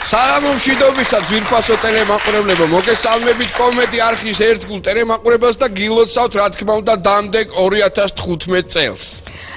საღამო მშვიდობისა ძვირფასო ტელემაყურებლებო, მოგესალმებით კომედი არხის ერთგულ ტელემაყურებელს და გილოცავთ რა თქმა უნდა დამდეგ 2015 წელს.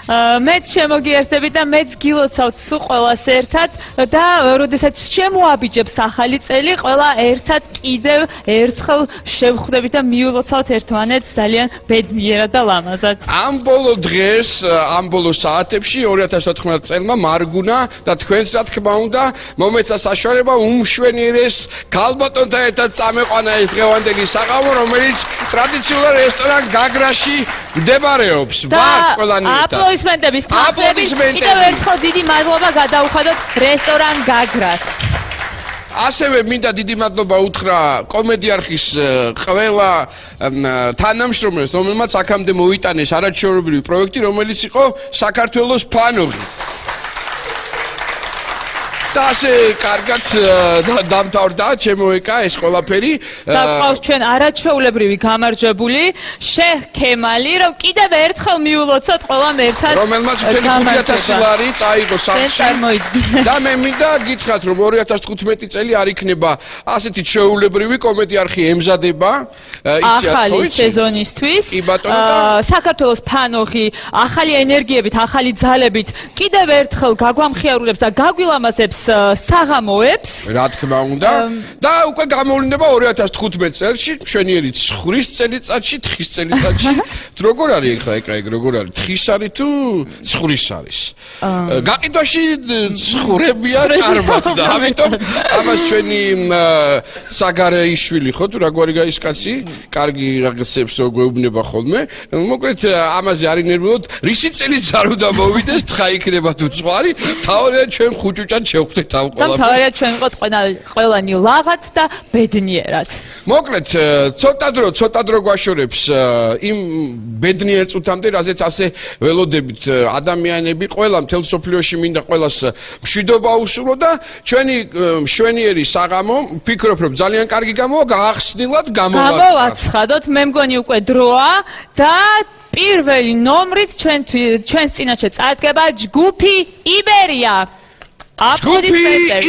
მეც შემოგიერთებით და მეც გილოცავთ სულ ყველას ერთად და როდესაც შემოაბიჯებს ახალი წელი, ყველა ერთად კიდევ ერთხელ შევხვდებით და მიულოცავთ ერთმანეთს ძალიან ბედნიერად და ლამაზად. ამ ბოლო დღეს, ამ ბოლო საათებში 2014 წელმა მარგუნა და თქვენს რა თქმა უნდა მომეცა საშუალება უმშვენიერეს ქალბატონთან ერთად წამეყვანა ეს დღევანდელი საღამო, რომელიც ტრადიციულად რესტორან გაგრაში მდებარეობს. ვართ ყველანი ერთად. აპლოდისმენტები. კიდევ ერთხელ დიდი მადლობა გადაუხადოთ რესტორან გაგრას. ასევე მინდა დიდი მადლობა უთხრა კომედი არხის ყველა თანამშრომელს, რომელმაც აქამდე მოიტანეს არაჩვეულებრივი პროექტი, რომელიც იყო საქართველოს ფანოღი. და ასე კარგად დამთავრდა, ჩემოეკა ეს ყველაფერი. და ყავს ჩვენ არაჩვეულებრივი გამარჯვებული შეჰ ქემალი, რომ კიდევ ერთხელ მიულოცოთ ყველამ ერთად. რომელმაც მთელი 5000 ლარი წაიღო სახლში. და მე მინდა გითხრათ, რომ 2015 წელი არ იქნება ასეთი ჩვეულებრივი კომედი არხი ემზადება. ახალი სეზონისთვის. საქართველოს ფანოღი ახალი ენერგიებით, ახალი ძალებით კიდევ ერთხელ გაგვამხიარულებს და გაგვილამაზებს საღამოებს. რა თქმა უნდა. და უკვე გამოვლინდება 2015 წელში, მშვენიერი ცხრის წელიწადში, თხის წელიწადში. როგორ არის ეხლა ეგ როგორ არის? თხის არის თუ ცხრის არის? გაყიდვაში ცხვრებია წარმატდა. ამიტომ ამას ჩვენი საგარეიშვილი ხო თუ რაგვარი გაისკაცი, კარგი რაღაცებს გვეუბნება ხოლმე. მოკლედ ამაზე არ ინერვიულოთ, რისი წელიწად უნდა მოვიდეს, თხა იქნება თუ ცხვარი, თავარია ჩვენ ხუჭუჭად შევხვდეთ ამ ყველაფერს. და თავარია ჩვენ ვიყოთ ყველანი ლაღად და ბედნიერად. მოკლედ, ცოტა დრო გვაშორებს იმ ბედნიერ წუთამდე, რაზეც ასე ველოდებით ადამიანები, ყველა მთელ სოფლიოში მინდა ყველას მშვიდობა უსურვო და ჩვენი მშვენიერი საღამო, ვფიქრობ, რომ ძალიან კარგი გამოვა, გაახსნილად გამოვაცხადოთ, მე მგონი უკვე დროა და პირველი ნომრით ჩვენს წინაშე წარდგება ჯგუფი იბერია. ჯგუფი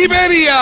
იბერია!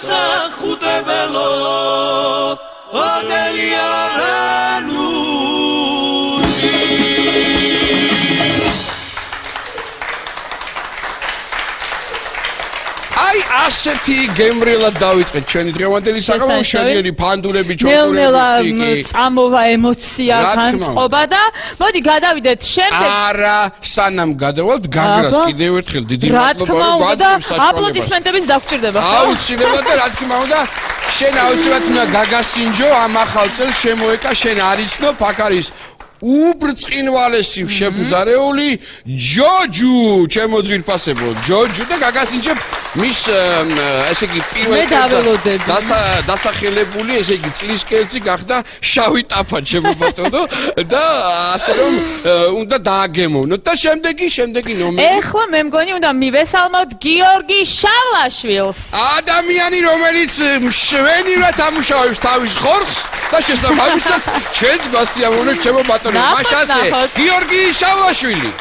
განსახუდებელო ოდელიარანული აი ასეთი გემრიელად დავიწყეთ ჩვენი დღევანდელი საღამო შედიერი ფანდურები ნელ-ნელა წამოვა ემოცია განწყობა და მოდი გადავიდეთ შემდეგ არა სანამ გადავალთ გაგრას კიდევ ერთხელ დიდი მადლობა რომ გვაძლევს საშუალებას აპლოდისმენტების დაგჭირდება აუცილებლად და რა თქმა უნდა შენ აუცილებლად უნდა გაგასინჯო ამ ახალ წელს შემოეკა შენ არ იცნობ აქ არის უბრწყინვალესი შეფუძარეული ჯოჯუ ჩემო ძვირფასებო ჯოჯუ და გაგასინჯებ მის ესე იგი პირველ დასახელებული ესე იგი წლის კერძი გახდა შავი ტაფა ჩემო ბატონო და ასე რომ უნდა დააგემოვნოთ და შემდეგი ნომერი ეხლა მე მგონი უნდა მივესალმოთ გიორგი შავლაშვილს ადამიანი რომელიც მშვენივრად ამუშავებს თავის ხორხს და შესაბამისად ჩვენც გვასიამოვნებს ჩემო ბატონო მაშასე გიორგი შავლაშვილი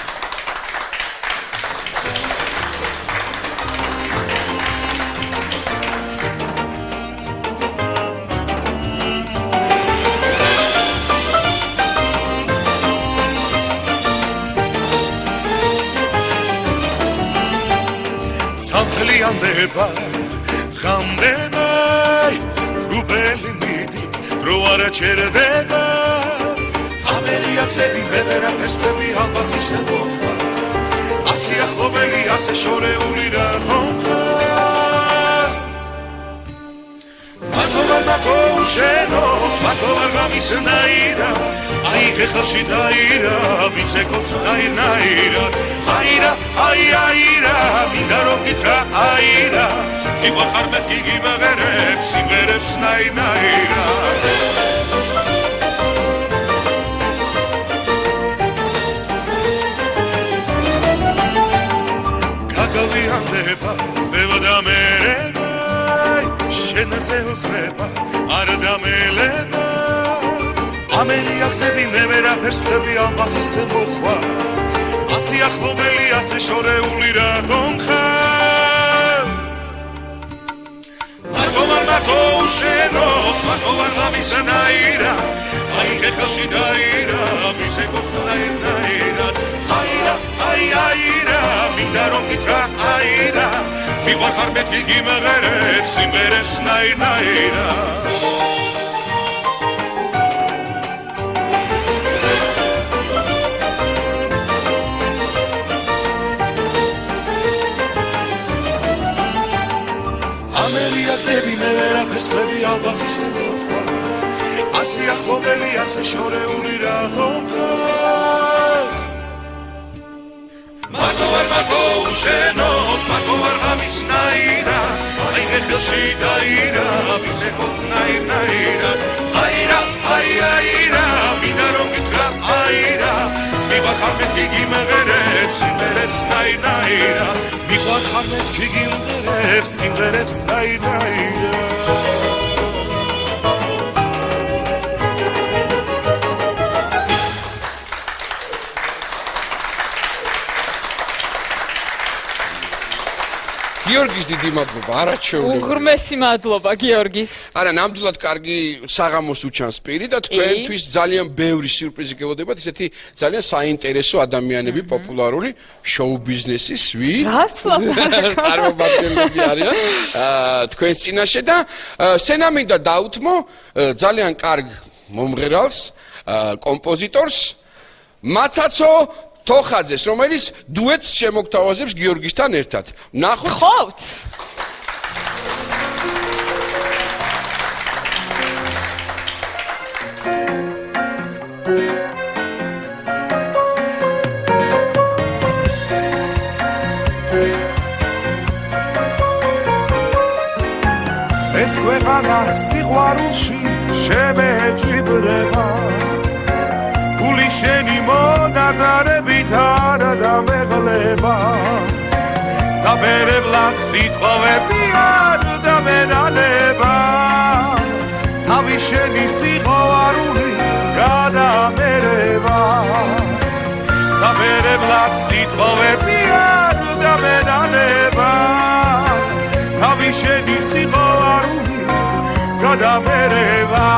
ცალთლიანდება ღამდება რუბელი მიდის დრო არ ჩერდება ამერიაცები მე ვერაფერსები ალბათ ისე მოხდა ასე ახლობელი ასე შორეული რატომ ხარ მარტო უშენო მარტო გამისნაირა აი ხელში დაირა ვიცეკოთ დაირნაირა აირა მინდა რომ გითხრა აირა მივახარ მეთქი გიმღერებს სიმღერებს ნაირნაირა გაგავიანდება ზევდა მერება შენზე უსმება არ დამელება ამერიახსები მე ვერაფერს ვთები ალბათ ისე მოხვა ასე ახლობელი ასე შორეული რატომ ხარ მარტო უშენო მარტო გამისნაირა აი ხელში დაირა ვიცეკოთ დაირნაირა აირა მინდა რომ გითხრა აირა მივახარ მეთქი გიმღერებს სიმღერებს ნაირნაირა ამერიახსები მე ვერაფერს ვთები ალბათ ისე მოხდა ასე ახლობელი ასე შორეული რატომ ხარ მარტო უშენო მარტო არ გამისნაირა აი ხელში დაირა ვიცეკოთ ნაირნაირა აირა მინდა რომ გითხრა აირა მივახარ მეთქი გიმღერებს სიმღერებს ნაირნაირა მივახარ მეთქი გიმღერებს სიმღერებს ნაირნაირა გიორგის დიდი მადლობა არაჩვეული უღრმესი მადლობა გიორგის არა ნამდვილად კარგი საღამოს უჩანს პირი და თქვენთვის ძალიან ბევრი სიურპრიზი გელოდებათ ისეთი ძალიან საინტერესო ადამიანები პოპულარული შოუ ბიზნესის წარმომადგენლები არიან თქვენს წინაშე და სენამინდა დაუთმო ძალიან კარგ მომღერალს კომპოზიტორს მაცაცო თოხაძეს, რომელიც დუეტს შემოგთავაზებს გიორგისთან ერთად. ნახოთ. ხოთ. ეს ქვეყანა სიყვარულში შემეჭიბრება გული შენი მონადარებით არ დამეღლება საბერებლად სიტყვები არ დამენალება თავი შენი სიყვარული გადამერება საბერებლად სიტყვები არ დამენალება თავი შენი სიყვარული და მერევა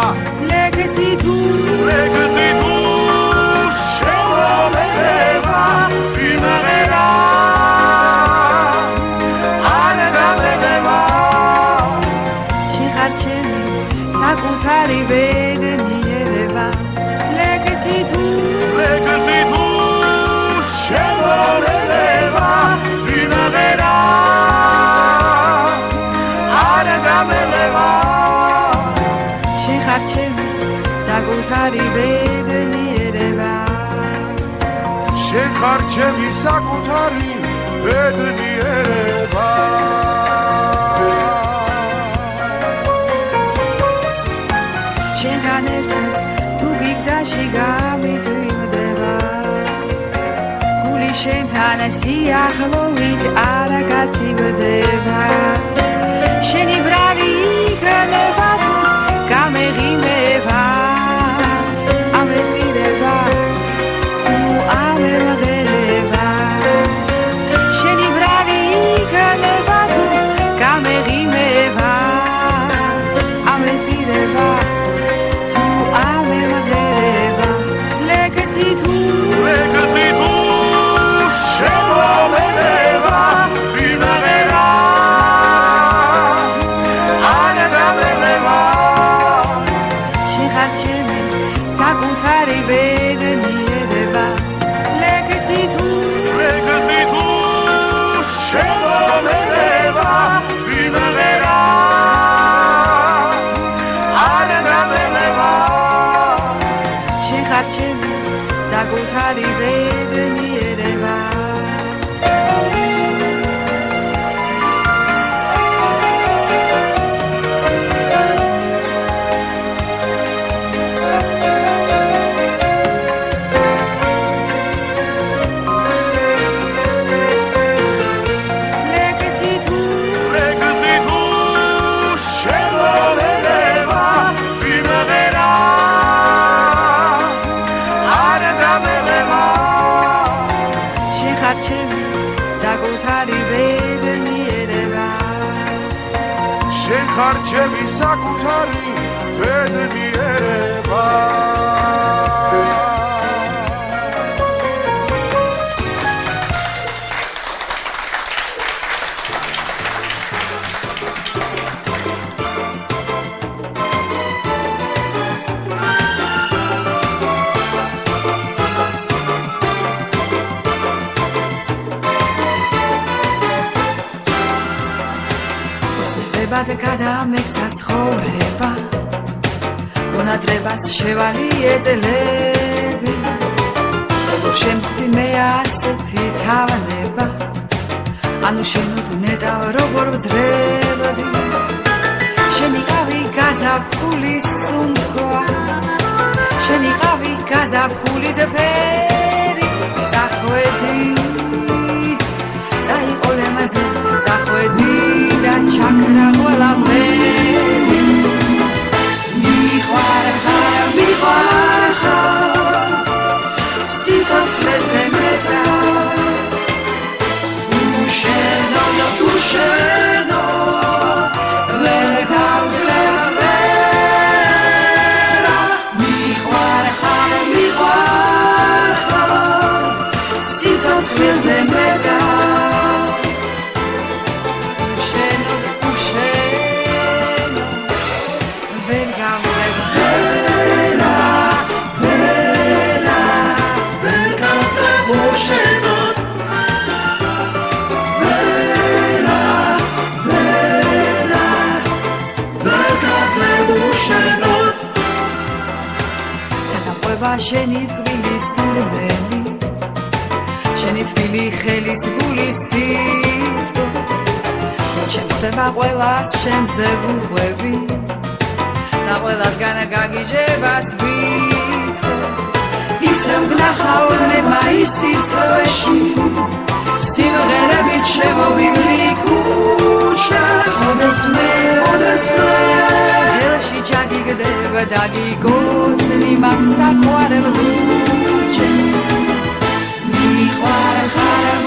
ლეგზი თუ შემომერევა სიმღერას არ დამევა შეხარჩენი საკუთარი ბედნიერება ლეგზი თუ შემომერევა სიმღერას არ დამევა შეხარჩენი საკუთარი ბედნიერება შენ ხარ ჩემი საკუთარი ბედნიერება შენთან ერთად თუ გიგზაში გამიწვიმდება გული შენთან სიახლოვით არა გაცივდება შენი ბრალი იქნება თუ გამეღიმება ამეტირება თუ ამემღერება შენი ბრალი იქნება თუ გამეღიმება ამეტირება თუ ამემღერება ლეგზი თუ შემომერევა სიმღერას არ დამევა შეხარჩენი საკუთარი ბედნიერება ლეგზი თუ შემომერევა სიმღერას არ დამევა შეხარჩენი საკუთარი ბედნიერება შემომერევა სიმღერას არ დამევა შეხარჩენი საკუთარი ბედნიერება შენ ხარ ჩემი საკუთარი ბედნიერება უსნებად გადამექცა ცხოვრება მონატრებას შევალიე წელები როგორ შემხვდი მე ასეთი თავანება ანუ შენოდ ნეტავ როგორ ვძრებოდი შენი ყავი გაზაფხულის სუნთქვა შენი ყავი გაზაფხულის ფერი წახვედი წაიყოლემაზე წახვედი და ჩაქრა ყველაფერი მიყვარხარ სიცოცხლეზე მეტა უშენო ვერ გავძლევერა მიყვარხარ სიცოცხლეზე მეტა შენი ტკბილი სურველი შენი თბილი ხელის გულის სიტყვა შემხდება ყველას შენზე ვუყვები და ყველასგან გაგიჟებას ვითხრა ისევ ვნახავ მე მაისის თვეში სიმღერებით შემოვივლი ქუჩას ოდესმე ხელში ჩაგიგდება დაგიგოცნი მაგ საყვარელ ქუჩას მიყვარხარ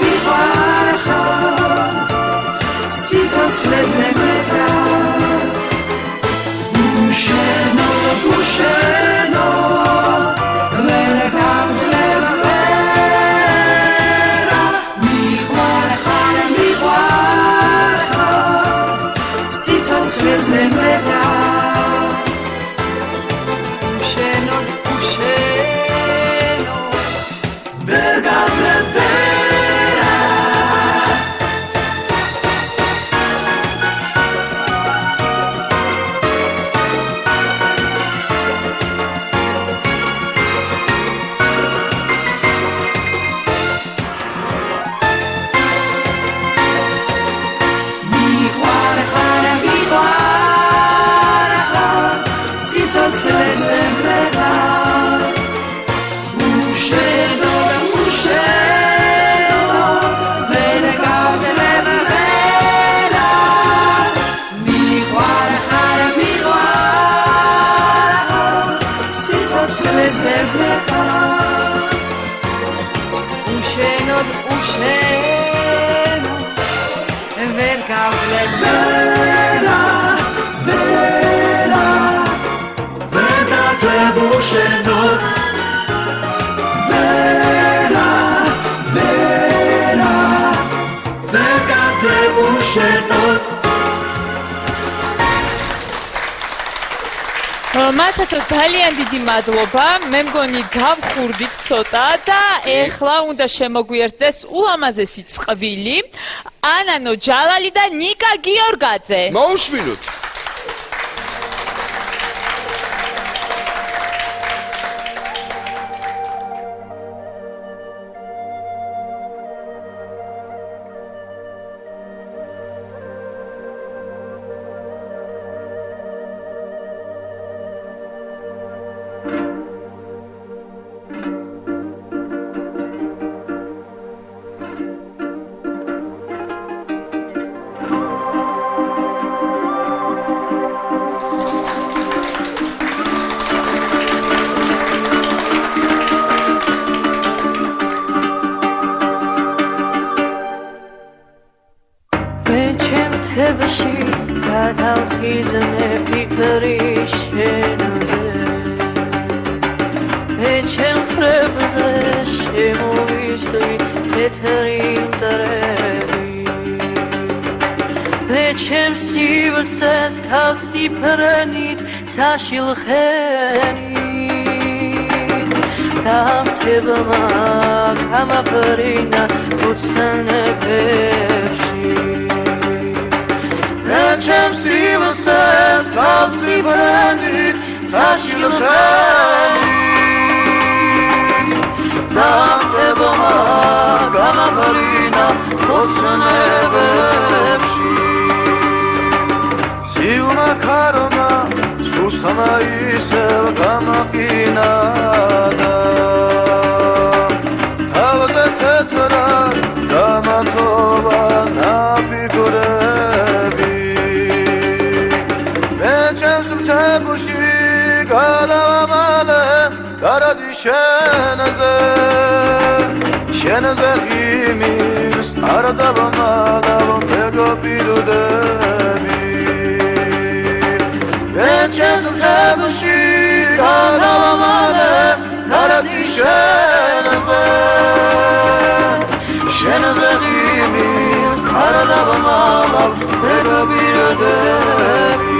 სიცოცხლეზე მეტა ვერა უშენოდ უშენო ვერ გავძლებ ვერა უშენოდ უშენო ვერ გავძლებ ვერა ვერა ვერ გავძლებ უშენოდ ვერა ვერა ვერ გავძლებ უშენოდ მათაც ძალიან დიდი მადლობა. მე მგონი გავხურდით ცოტა და ეხლა უნდა შემოგვიერთდეს ულამაზესი წყვილი ანანო ჯალალი და ნიკა გიორგაძე. მოусმინოთ. გადავხიზნე ფიქრი შენზე მე ჩემ ხრებზე შემოვისვი თეთრი მტრები მე ჩემ სივრცეს ქავსდი ფრენით საშილხენით დამთებმა გამაფრინა უცნებებში ჩემ სივრცეს ქავსდი ფრენით საშილხენით დამთებმა გამაფრინა უცნებებში სიუმა ქარმა სუსხმა ისევ გამაყინადა თავზე თეთრად დამათობა ნაფიქრები მე ჩემს მთებში გადავამალე გარადი შენზე ღიმილს არ დავამალავ მეგობრდები მე ჩემს მთებში გადავამალე გარადი შენზე ღიმილს არ დავამალავ მეგობრდები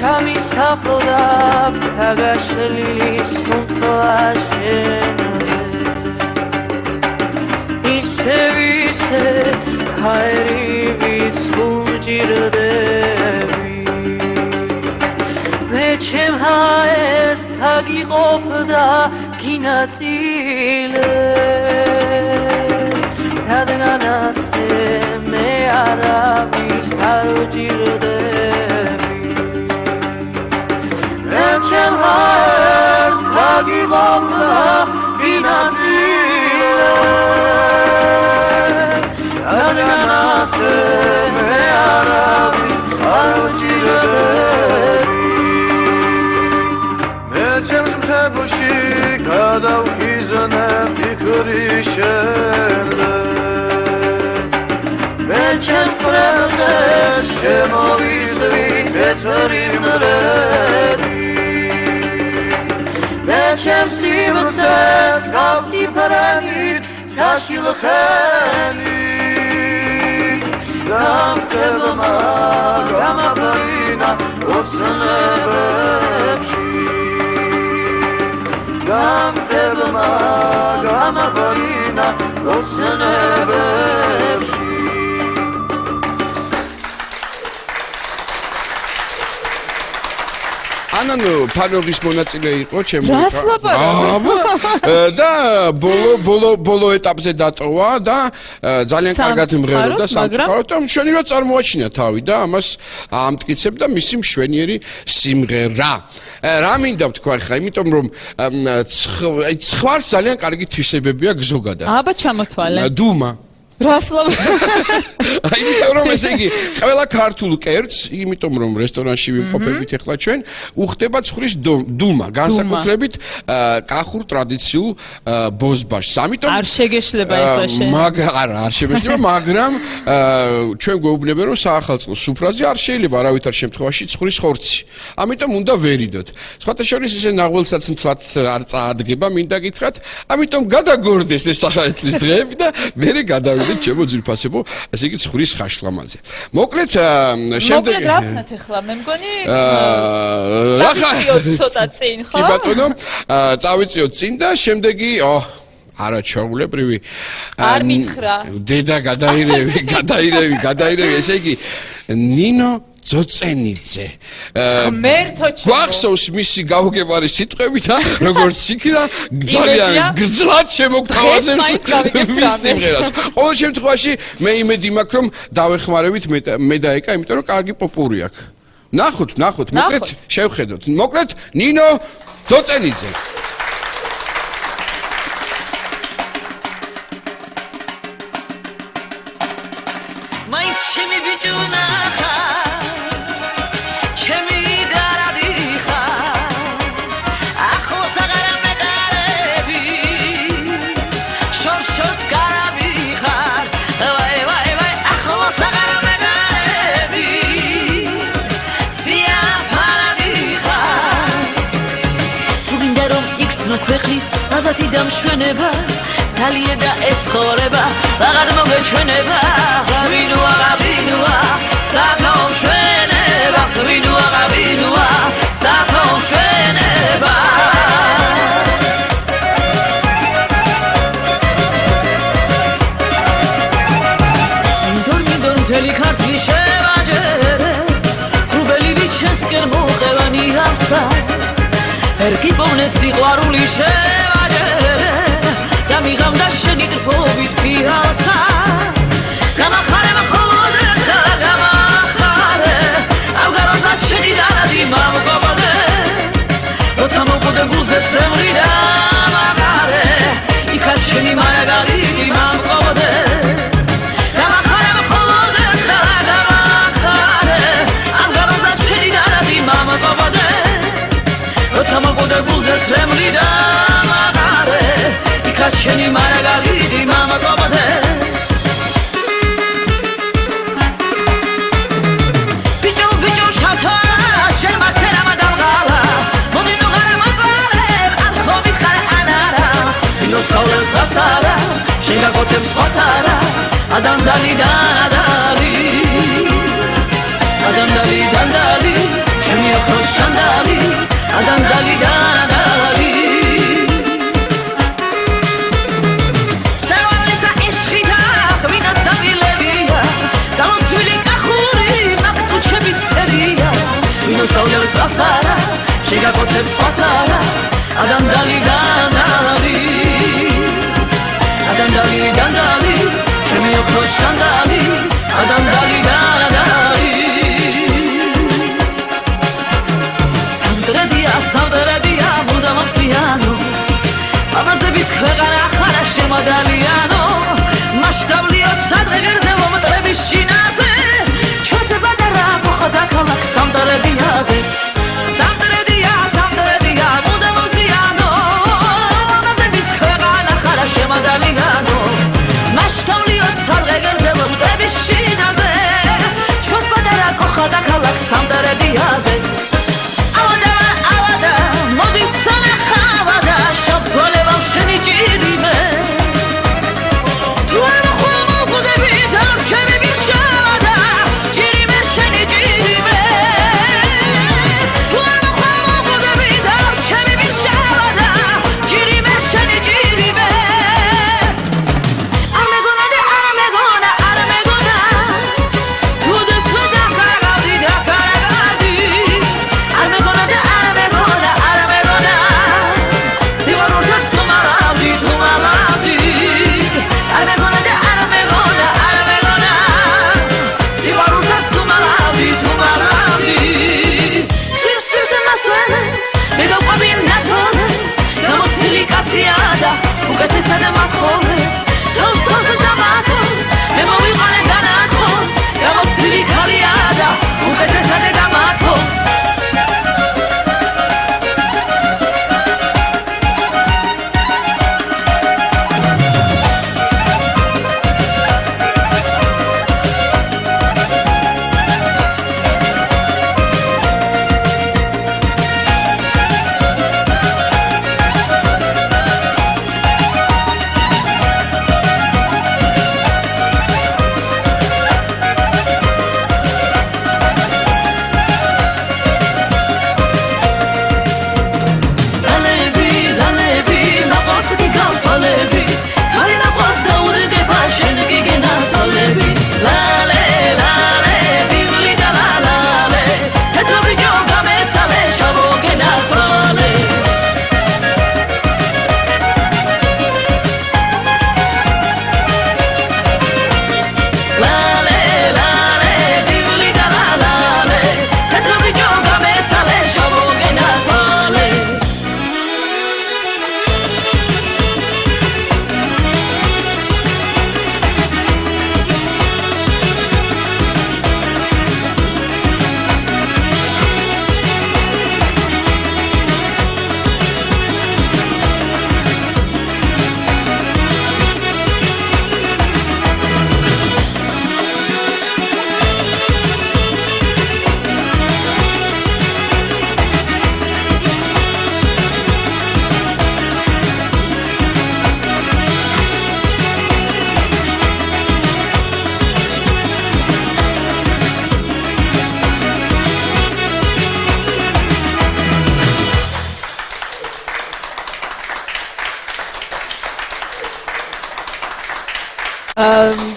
ჩამისახლდა ქაგაშლილი სუნთქვა შენზე ისე ჰაერივით სულჯირდები მე ჩემ ჰაერს ქაგიყოფდა გინაწილე რადგან ასე მე არავის არ ვჯირდები ჩემ ჰაერს ქაგიყოფდა გინაწილე რადგან ასე მე არავის არ ვჯირდები მე ჩემს მთებში გადავხიზნე ფიქრი შენზე მე ჩემს ხრებზე შემოვისვი თეთრი მდრედი და ჩემს სივრცეს გავსიფრენით საშილხენი გამწევმა გამაბინა ოცნებებში გამწევმა გამაბინა ოცნებებში ანანო ფანოგის მონაწილე იყო ჩემო რას ლაპარაკობ? და ბოლო ეტაპზე დატოვა და ძალიან კარგად იმღეროდა სამწუხაროდ და მშვენივრად წარმოაჩინა თავი და ამას ამტკიცებდა მისი მშვენიერი სიმღერა. რა მინდა ვთქვა ხა, იმიტომ რომ ცხვარს ძალიან კარგი თვისებები აქვს ზოგადად. აბა ჩამოთვალე. დუმა რას ლაპარაკობ? იმიტომ რომ ესე იგი ყველა ქართულ კერძს, იმიტომ რომ რესტორანში ვიმყოფებით ახლა ჩვენ, უხდება ცხვრის დუმა, განსაკუთრებით კახურ ტრადიციულ ბოზბაშს. ამიტომ არ შეგეშლება ეხლა შენ. არა, არ შემეშლება, მაგრამ ჩვენ გვეუბნებიან რომ საახალწლო სუფრაზე არ შეიძლება არავითარ შემთხვევაში ცხვრის ხორცი. ამიტომ უნდა ვერიდოთ. სხვათა შორის ესე ნაღველსაც მთლად არ წაადგება, მინდა გითხრათ, ამიტომ გადაგორდეს ეს ახალწლის დღეები და მერე გადავიდეთ ჩემო ძირფასებო, ესე იგი ცხვრის ხაშლამაზე. მოკლედ შემდეგ რა ვქნათ ახლა, მე მგონი რახა ცოტა წინ, ხო? კი ბატონო, წავიწიოთ წინ და შემდეგი არა ჩაულებრივი არ მითხრა. დედა გადაირევი, ესე იგი ნინო ძოწენიძე. მერთო ჩემო. გვახსოვს მისი გაუგებარი სიტყვები და როგორც იქნა ძალიან გძლად შემოგთავაზებს მის სიმღერას. ყოველ შემთხვევაში მე იმედი მაქვს რომ დავეხმარებით მე და ეკა, იმიტომ რომ კარგი პოპური აქვს. ნახოთ, მოკლედ შევხედოთ. მოკლედ ნინო ძოწენიძე. მაინც ჩემი ბიჭუნა ქვეყნის აზათი და მშვენება თალია და ეს ხორება აღარ მოგეჩვენება ღაბინუა საფო მშვენება ღაბინუა საფო მშვენება მინდორ მთელი ქართლი შევაჯერე ქრუბელი ჩესკერ მოყევანი ამსა ერგი პოვნე სიყვარული შევაჯერე და მიღამდა შენი ტრფობით ფიალსა გამახარე მხოლოდ ერთხელ გამახარე ავგაროზად შენი დანადი მომგობოდე როცა მოკვდე გულზე წრემლი და მაღარე იქაც შენი მარაგალიტი მომგობოდე გამახარე მხოლოდ ერთხელ გამახარე ავგაროზად შენი დანადი მომგობოდე როცა მოკვდე გულზე წრემლი და მაღარე იქაც შენი მარაგალიტი მომგობოდეს ბიჭო შათარა შენ მაცერა მადალღალა მოდი ნუღარა მოწალე არ ხო მითხარ ანარა ინოს თავლებს გაცარა შენ გაგოცებს სხვასარა ადანდალი შენი ოქროს შანდალი ადანდალი სევალისა ეშხიდა ხვინად დამილევია დამოცვილი კახური მაკტუჩების ფერია ვინოს თავლებს გაცარა შეგაკოცებს სხვასარა ადანდალი შენი ოქროს შანდალი ადანდალი სამდრედია მუდამაფსიანო ამაზების ქვეყანა ხარა შემოდალიანო მასშტაბლიოთ სადღე გერდევო მტრების შინაზე ჩვენზე ბადარა მოხდა ქალაქ სამდრედიაზე სამდრედია მუდამაფსიანო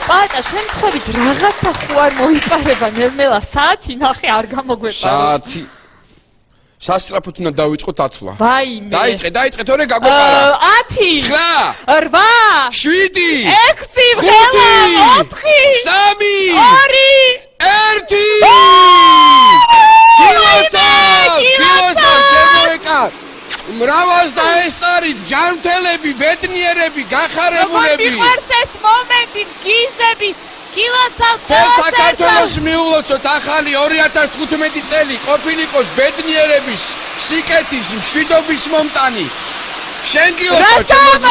პატა, შემთხვევით რაღაცა ხო არ მოიპარება ნელ-ნელა საათი ნახე არ გამოგვეპარებს. საათი სასწრაფოდ უნდა დავიწყოთ ათლა. ვაიმე. დაიწყე, თორე გაგვეპარა. 10 9 8 7 6 ღელა 4 3 2 გილოცავ შემოეკა მრავალს დაესწარით ჯანმრთელები ბედნიერები გახარებულები მიყვარს ეს მომენტი გიჟდები გილოცავ საქართველოს მიულოცოთ ახალი 2015 წელი ყოფილიყოს ბედნიერების სიკეთის მშვიდობის მომტანი შენ გილოცავ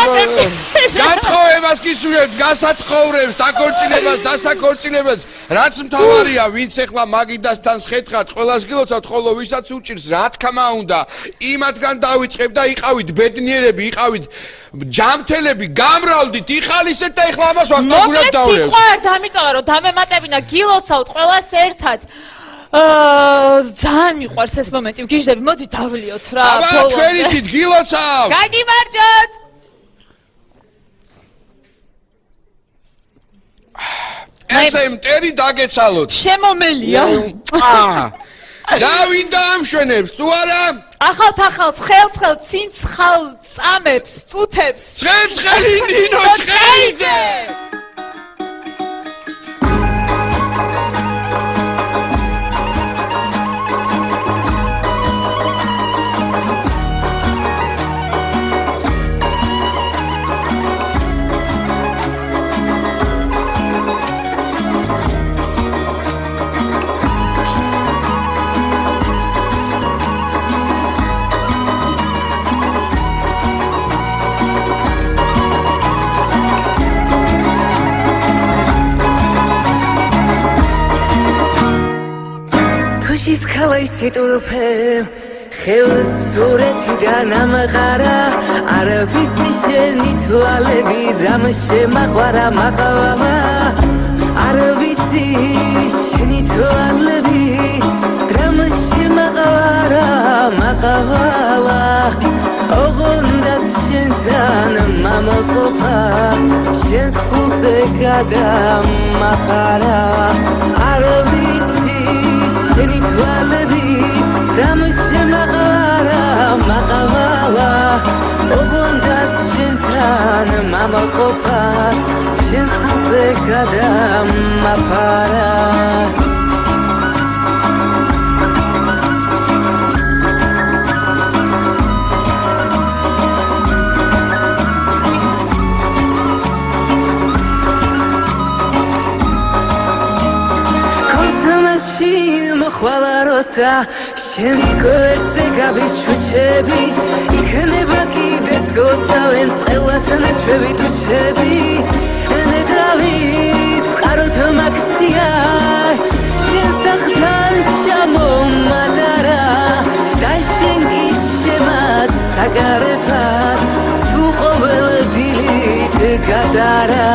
გათხოვებას გისურვებთ გასათხოვრებს დაქორწინებას დასაქორწინებას რაც მთავარია ვინც ეხლა მაგიდასთან შეხეთრად ყველას გილოცავთ ხოლო ვისაც უჭირს რა თქმა უნდა იმათგან დავიწყებ და იყავით ბედნიერები იყავით ჯანმრთელები გამრავლდით იხალისეთ და ეხლა ამას ვაქტობურად დავრევთ სიტყვა არ დამიტოვა რომ დამემატებინა გილოცავთ ყველას ერთად ძალიან მიყვარს ეს მომენტი გიჟდები მოდი დავლიოთ რა აბა თქვენ იცით გილოცავ გაგიმარჯოთ ესე მტერი დაგეცალოთ შემომელია დავინდა ამშვენებს თუ არა ახალ ცხელ ცინცხალ წამებს წუთებს ცხელი ნინო ცხელიძე სიტურფე ხელს სურეთიდან ამღარა არ ვიცი შენი თვალები რამ შემაყვარა მაყავა არ ვიცი შენი თვალები რამ შემაყვარა მაყავა ოღონდაც შენთან მამოყოფა შენს გულზე გადამაყარა არ ვიცი შენი თვალები რამ შემაყარა მაყავა ოღონდაც შენთან მამოყოფა შენს გულზე გადამაყარა ხვალაროსა შენს გვერდზე გავიჩუჩები იქნება კიდეც გოცავენ წყევას ნაჩვევი ტუჩები დავიწყაროთ მაქცია შენს სახთან ჩამომატარა და შენ კი შემაც საგარეფად სულ ყოველ დილით გადარა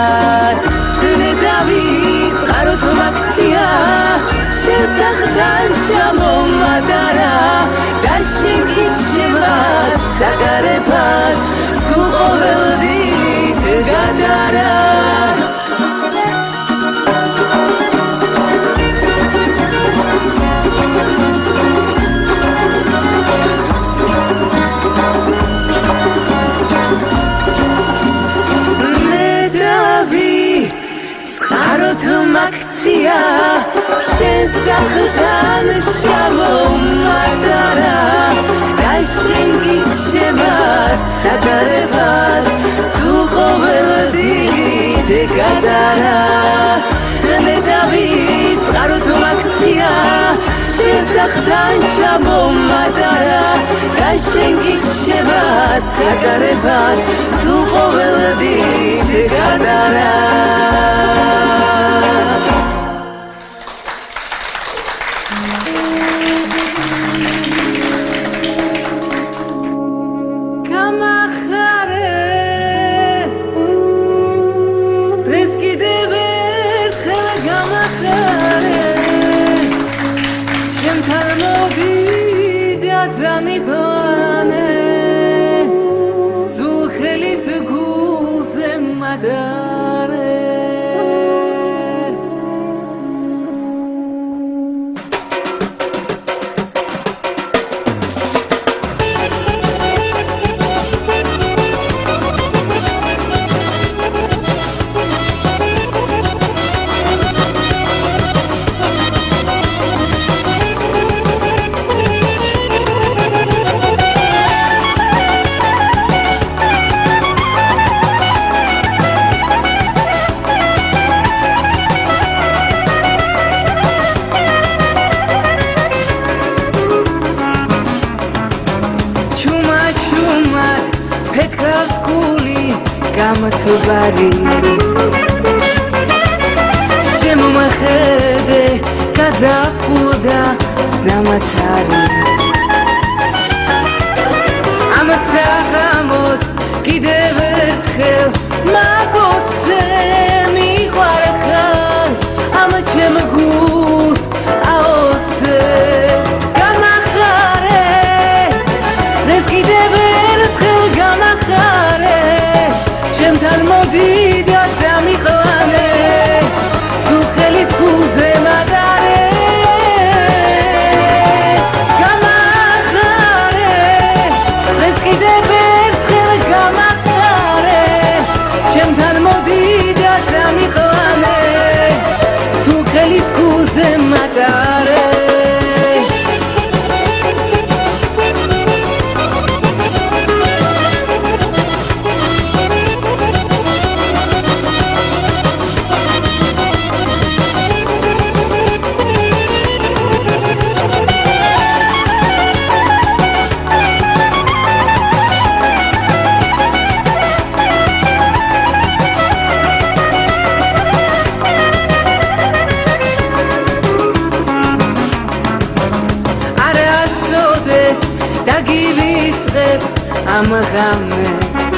დავიწყაროთ მაქცია შენ სახთან ჩამომატარა და შენ კი შემაც საგარეფად სულ ყოველ დილით გადარა მაქცია შენ სახთან ჩამომატარა და შენ კი შემაც საგარეფად სულ ყოველ დილით გადარა დავიწყაროთ მაქცია შენ სახთან ჩამომატარა და შენ კი შემაც საგარეფად სულ ყოველ დილით გადარა Madare თვარი შემომხედე გაზაფხულდა სამათარი ამ საღამოს კიდევ ერთხელ მაგოცე მიყვარხარ ამ ჩემ გულს აოცე გამახარე დღეს კიდევ ერთხელ გამახარე ჩემთან მოდი და სამიყვანე სულ ხელის ფულზე მადარე გამახარე დღეს კიდევ ერთხელ გამახარე ჩემთან მოდი და სამიყვანე სულ ხელის ფულზე მადარე ამ ღამეს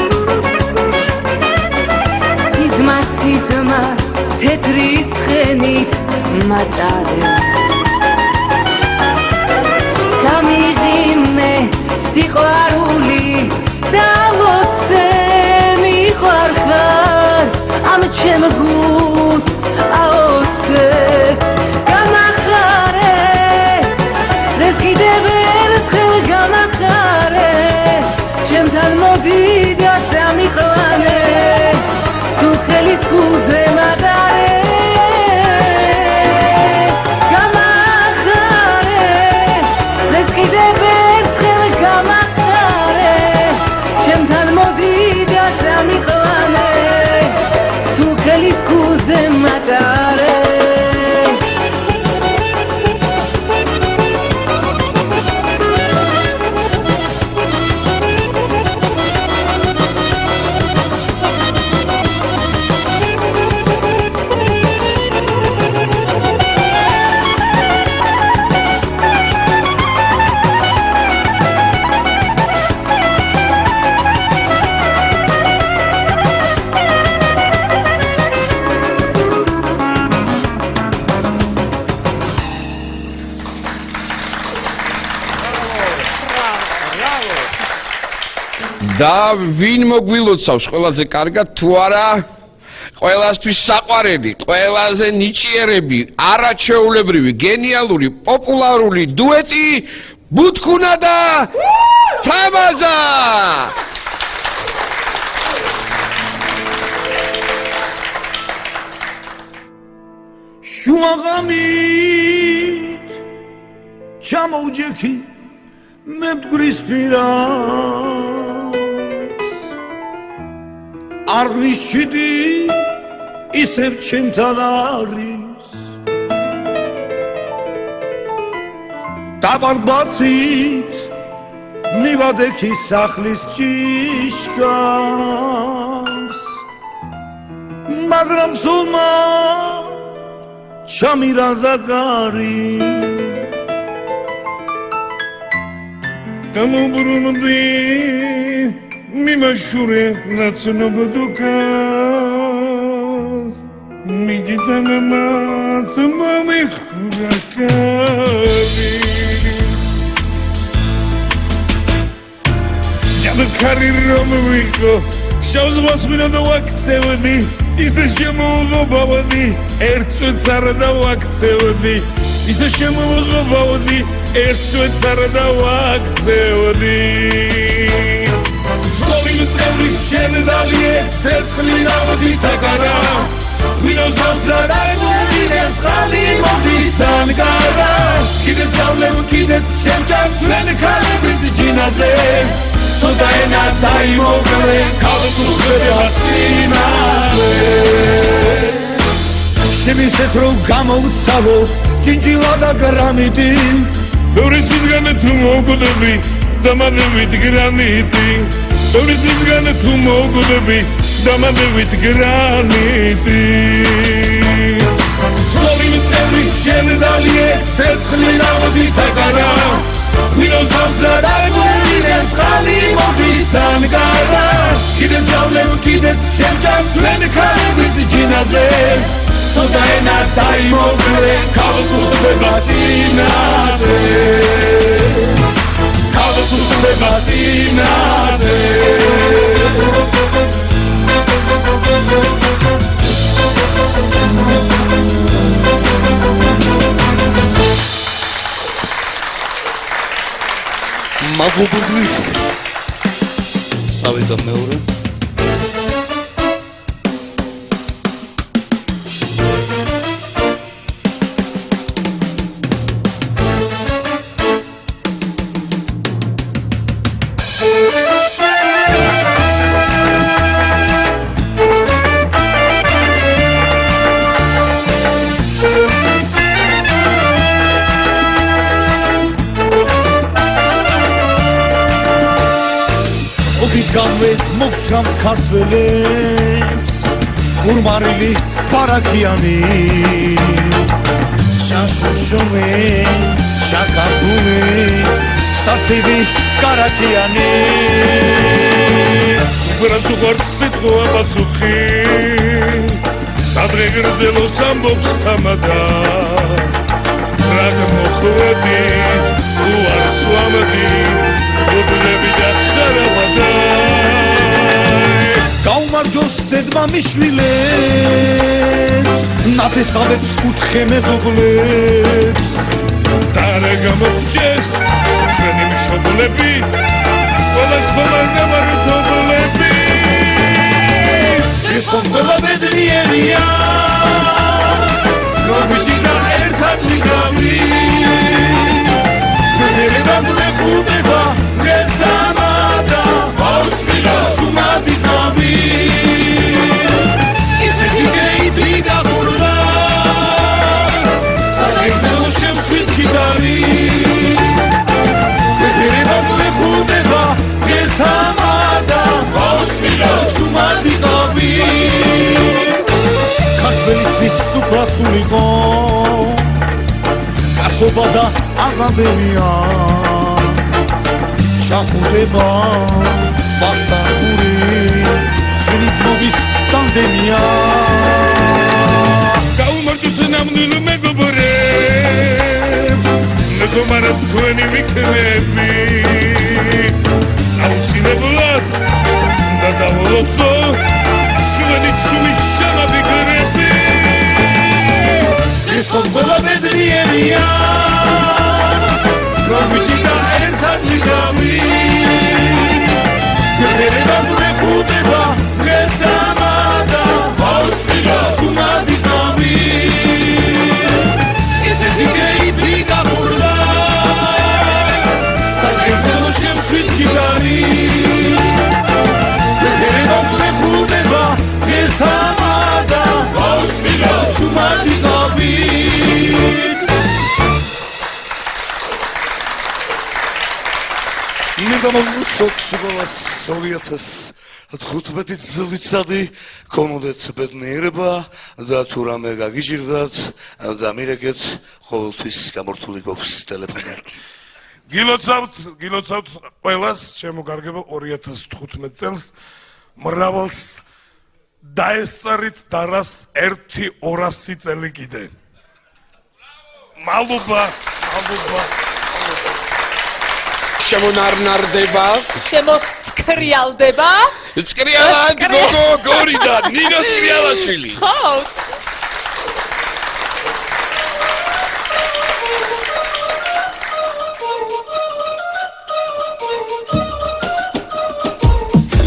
სიზმა თეთრი ცხენით მატარე გამიღიმე სიყვარული და ლოცე მიყვარხარ ამ ჩემ გულს აოცე გამახარე დღეს კიდევ ერთხელ გამახარე ჩემთან მოდი და სამიყვანე სულ ხელის ფულზე მადარე გამახარე დღეს კიდევ ერთხელ გამახარე ჩემთან მოდი და სამიყვანე სულ ხელის ფულზე მადარე და ვინ მოგვილოცავს ყველაზე კარგად თუ არა ყველასთვის საყვარელი ყველაზე ნიჭიერები არაჩვეულებრივი გენიალური პოპულარული დუეტი ბუთქუნა და თამაზა შუაღამით ჩამოვჯექი მე მტკვრის პირას არღნის ჩიტი ისევ ჩემთან არის დაბარბაცით მივადექი სახლის ჭიშკარს მაგრამ სულმა ჩამირაზა გარი გამობრუნდი მიმაშურე ნაცნობ დუკას მიგიტანამაც მომიხურა კარი ჯამკარი რომ ვიყო შავს მოსმინო და ვაქცევდი ისე შემოუღობავდი ერთ წუთს არ დავაქცევდი ისე შემოუღობავდი ერთ წუთს არ დავაქცევდი სოლის წევრის შენ დალიებს ცერცხლი ნავდი თაკარა ღვინოს გავსა და მოვიდებს ხალი მოდის ანკარა კიდე სავლებ კიდეც შემჭარ ჩვენ ქალების ჯინაზე ცოტა ენა დაიმოკლე ქალს უხდება სინაზე შემისეთ რომ გამოუცალო ჭინჭილა და გრამიტი ბევრის მისგან თუ მოგდები დამადებით გრამიტი ბევრის მისგან თუ მოგდები დამამევით გრანიტი Სოლის წევრის შენდალიე ცეცხლი ნავდითაგარა ღვინოს გავსა და გვერდებს ხალი მოდის ანგარა კიდევ ზავლებ კიდეც შემჭამ ჩვენ ქალების ჯინაზე ცოტა ენა დაიმოკლე ქალს უთდება სინაზე ქალს უთდება სინაზე მადლობები სავიდა მეორე მოგსდგამს ქართველებს გურმარილი პარაკიანი შაშუშუნე შაკაფუნე საცივი კარაკიანი სუპრასუპარ სიტყვა პასუხი სადღე გრძელოს ამბობს თამადა რაგ მოხვედი უარ სვამდი უდლები და ხარავადა გაუმარჯოს დედმამიშვილებს ნათესავებს კუთხე მეზობლებს და რა გამოგჭეს ჩვენი მშობლები ყველა გვამართა მარტობლები ეს ყველა ბედნიერია როგორი და ერთად ვიგავი გერებად მეხუბება ეს დამადა ბავშვია შუმადი ხავი ისეთი გეიბი გახურვა საერთოდ შევსვით გიტარით გერებად მეხუბება ეს დამადა ბავშვია შუმადი ხავი ქართველისთვის სუფრასულიყო კაცობა და აკადემია ჩახურდება ბახტაური სულიწმობის ტანდემია გაუმარჯოს ნამდვილ მეგობრებს მეგობარად თქვენი ვიქნები აუცილებლად და დავალოცო შუენი ჩუმის შემაბიგრები ეს ყველა ბედნიერია როგორი და ერთად ვიგავი გერებად მეხუბება ეს დამადა ბავშვია შუმადი ხავი ისეთი გეიბი გახურვა საერთოდ შევსვით გიტარით გერებად მეხუბება ეს დამადა ბავშვია შუმადი ხავი მეგამოვსოთ სკოლას 2015 წლიწადი ქონოდეთ ბედნიერება და თუ რამე გაგიჭირდათ და მირეკეთ ყოველთვის გამორთული გვაქვს ტელეფონი გილოცავთ ყველას შემოგარგება 2015 წელს მრავალს დაესწარით დარას 1-200 წელი კიდე მადლობა შემონარნარდება შემოწკრიალდება წკრიალად გოგო გორიდა ნინო წკრიალაშვილი ხო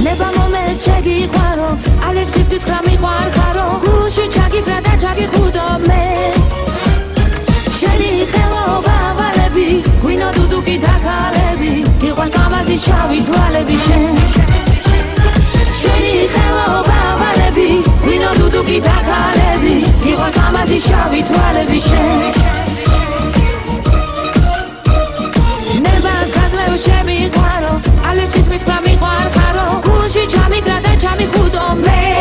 ნება მომენტ შეგიყვარო ალერსით გითხრა მიყვარ ხარო გუში ჩაგიბრა და ჩაგიხუდო მე შენი ხელობა ვალები ღვინო დუდუკი დაქალები გიყვარს ამაზი შავი თვალები შენ შენი ხელობა ვალები ღვინო დუდუკი დაქალები გიყვარს ამაზი შავი თვალები შენ ნებას გადმევ შემიყვარო ალერსით მითხრა მიყვარ ხარო გუში ჩამიგრა და ჩამიხუდო მე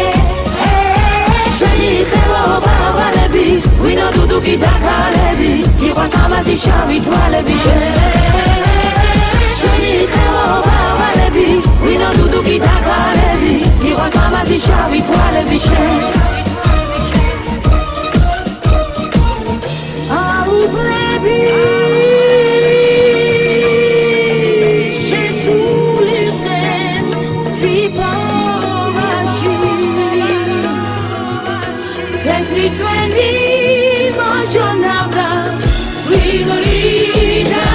ლამაზი შავი თვალები შენი ხელობა ვალები ვინო დუდუკი დაგარები მიყვარს ლამაზი შავი თვალები აუბრები შესულიყენ ციფოვაში თეთრი წვენი მოჟონავდა ვიღრიდა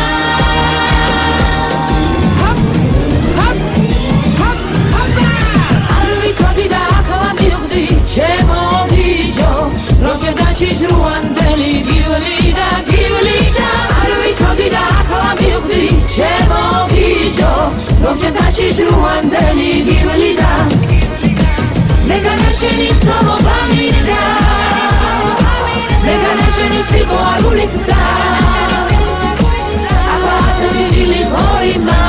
არ ვიცოდი და ახლა მივხვდი ჩემო ბიჭო რომ შედაში ჟრუანდელი გივლიდა არ ვიცოდი და ახლა მივხვდი ჩემო ბიჭო რომ შედაში ჟრუანდელი გივლიდა მე განაშენი ცოლობა მინდა მე განაშენი სიყვარულის მთა ახლა ასე მივილი ხორიმა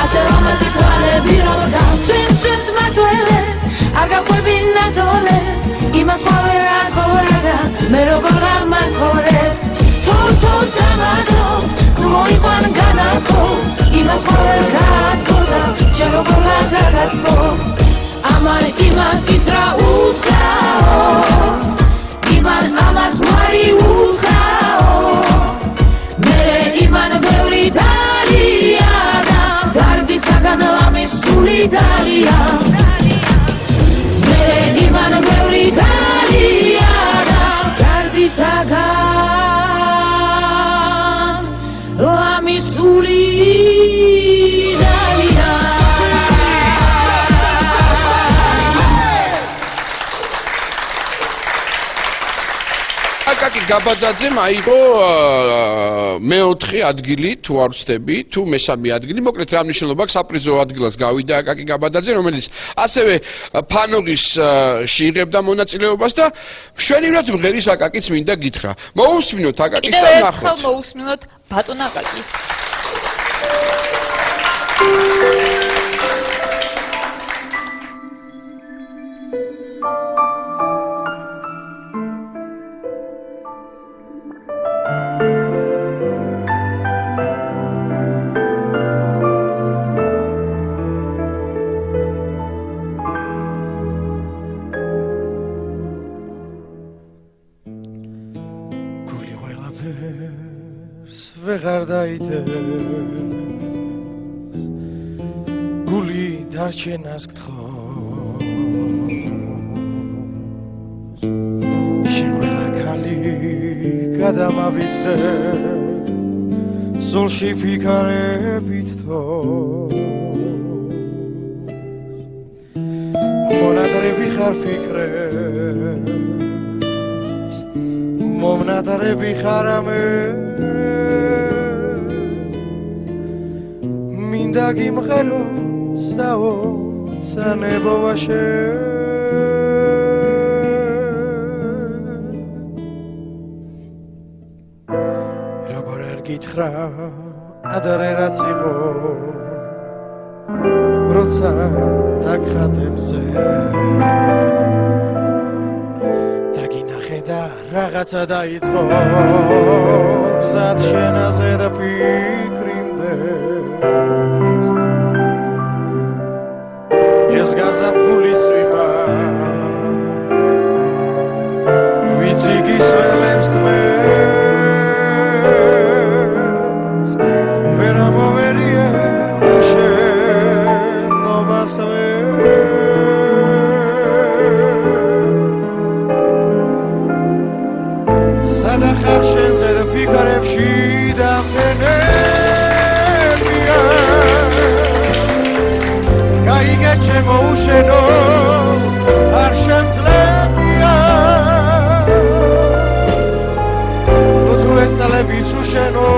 ასე ლამაზი თვალები რომ გავცემს მაწველეს არ გაყვები ნაძოლეს იმას ხოვერა ხოვერა მე როგორ გამაცხოვრებს თოს დამატოს მოიყვან განათხოვს იმას ხოვერ გათქოდა შენ როგორ გადაგათხოვს ამან იმას ის რა უთხრაო იმან ამას მარი უთხრაო მე იმან ბევრი დარია და დარდისაგან ლამის სული დარია მე იმან ბევრი დარია და დარდისაგან ლამის სული დარია აკაკი გაბადაძემ აიღო მეოთხე ადგილი თუ არ ვცდები თუ მესამე ადგილი მოკლედ რა მნიშვნელობა აქვს საპრიზო ადგილას გავიდა აკაკი გაბადაძე რომელიც ასევე ფანოგის იღებდა მონაწილეობას და მშვენივრად მღერის აკაკიც მინდა გითხრა მოусმინოთ აკაკის და კიდევ ნახოთ ერთხელ მოусმინოთ ბატონ აკაკის ვეღარ დაიდეს გული დარჩენას გთხოვს შენ ყველა ქალი გადამავიწყე სულში ფიქარებით თოს მონადრები ხარ ფიქრებს მომნადრები ხარ ამებს მინდა გიმღერო საოცანებოვაშე როგორ არ გითხრა ადრე რაც იყო როცა დაგხატემზე დაგინახე და რაღაცა დაიწყო გზად შენაზე და ფიქრიმდე ეს გაზაფხულის წვიმა ვიცი გისველებს თმებს ვერ ამოვერია უშენობასვე სადახარ შენზე და ფიქრებში დამტენებია გაიგე ჩემო უშენო არ შემძლებია თუ ესალებიც უშენო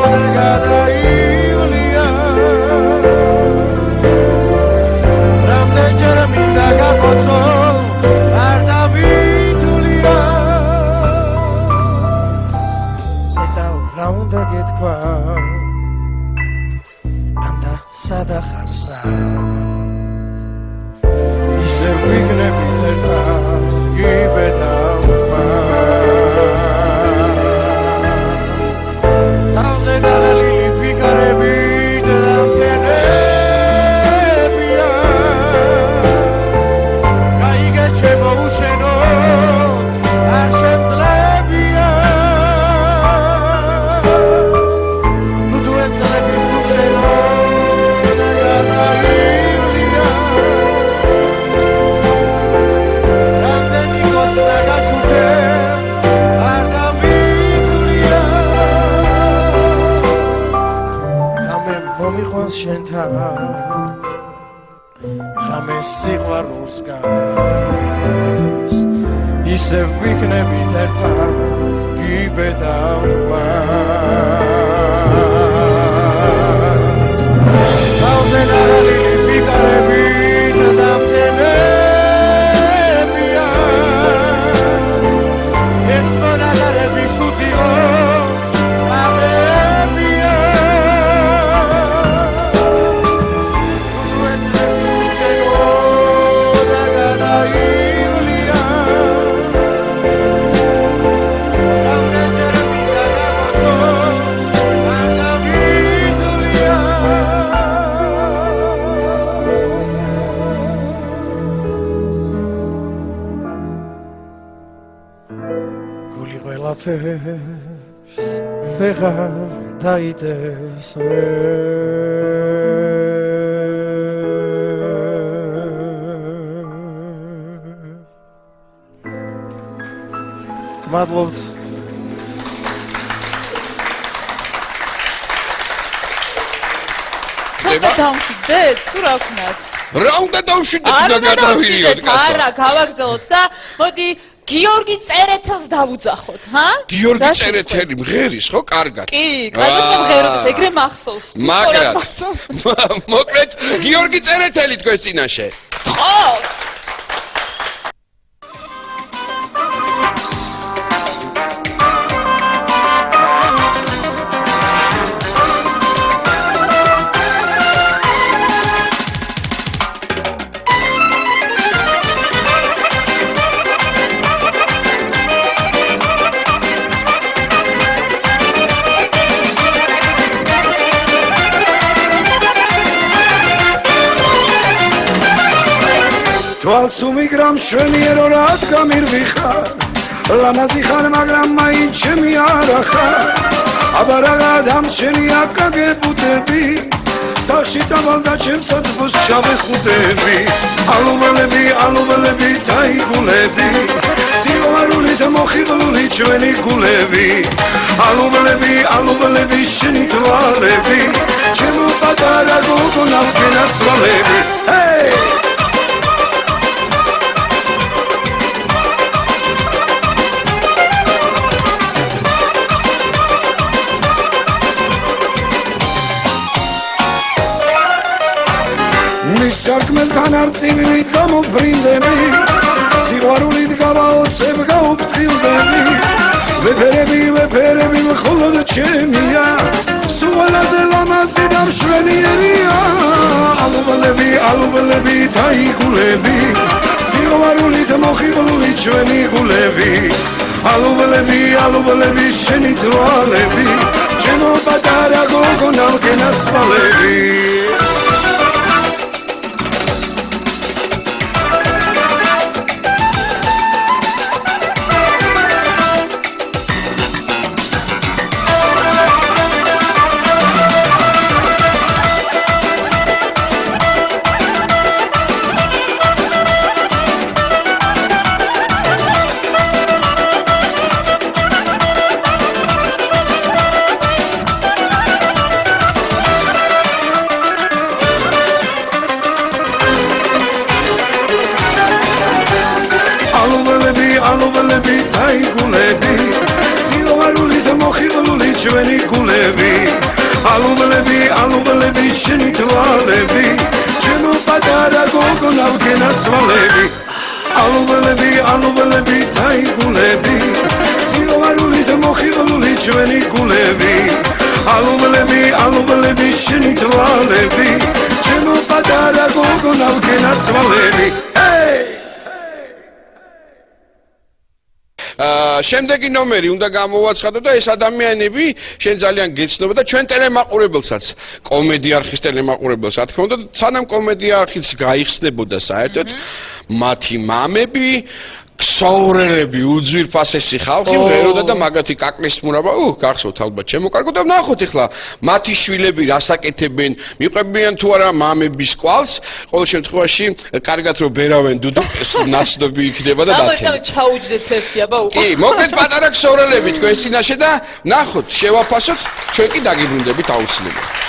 და გადაივლია რამდენჯერ მინდა გაკოცო არ დავითვლია და რა უნდა გეთქვა ანდა სადახარსა ისე ვიგნებით ერთა გიბედა გამიყვანს შენთან ხამეს სიყვარულს გას ისევ ვიქნებით ერთად გიბედავთ მას თავზე ნაღალილი ფიგარებით დამტენებია ეს მონაღარები სუძიო ვეღარ დაიდეს მადლობთ ცოტა დავშვიდეთ თუ რა ვქნათ რა უნდა დავშვიდეთ და გადავირიოთ კაცო არა გავაგზავნოთ და მოდი გიორგი წერეთელს დავუძახოთ, ჰა? გიორგი წერეთელი მღერის, ხო? კარგად. კი, კარგად მღეროდეს, ეგრე მახსოვს. მაგრად. მოკლედ, გიორგი წერეთელი თქვენ წინაშე. ხო? თვალს თუ მიგრამ შვენიერო რად გამირვიხარ ლამაზი ხარ მაგრამ მაინც ჩემი არა ხარ აბა რაღა დამჩენია კაგებუდები სახში წავალდა ჩემსად ბოს შავე ხუტები ალუბელები თაიგულები სიყვარულით მოხიბლული ჩვენი გულები ალუბელები შენი თვალები ჩემო პატარა გოგონა ვგენაცვალები ჰეი სარკმელთან არწივით გამოფრინდები სიყვარულით გავაოცებ გაუფრთხილდები ვეფერები მხოლოდ ჩემია სულაზე ლამაზი და მშვენიერია ალუბელები თაიგულები სიყვარულით მოხიბლული ჩვენი გულები ალუბელები შენი თვალები ჩემო პატარა გოგონა ვგენაცვალები ალუბელები თაიგულები სიყვარულით მოხიბლული ჩვენი გულები ალუბელები შენი თვალები ჩემო პატარა გოგონა ვგენაცვალები ალუბელები თაიგულები სიყვარულით მოხიბლული ჩვენი გულები ალუბელები შენი თვალები ჩემო პატარა გოგონა ვგენაცვალები ჰეი შემდეგი ნომერი უნდა გამოვაცხადო და ეს ადამიანები შენ ძალიან გეცნობა და ჩვენ ტელემაყურებელსაც კომედია არხის ტელემაყურებელს რა თქმა უნდა სანამ კომედია არხიც გაიხსნებოდა საერთოდ მათი მამები ქსოვრელები უძვირფასესი ხალხი მღეროდა და მაგათი კაკლის მურაბა გახსოვთ ალბათ ჩემო კარგო და ვნახოთ ახლა მათი შვილები რასაკეთებენ მიყვებიან თუ არა მამების კვალს ყოველ შემთხვევაში კარგად რომ ბერავენ დუდუკს ნაცნობი იქნება და დათენ ჩაუჯდეთ ერთი აბა უკვე კი მოკლედ პატარა ქსოვრელები თქვენ წინაშე და ვნახოთ შევაფასოთ ჩვენ კი დაგიბრუნდებით აუცილებლად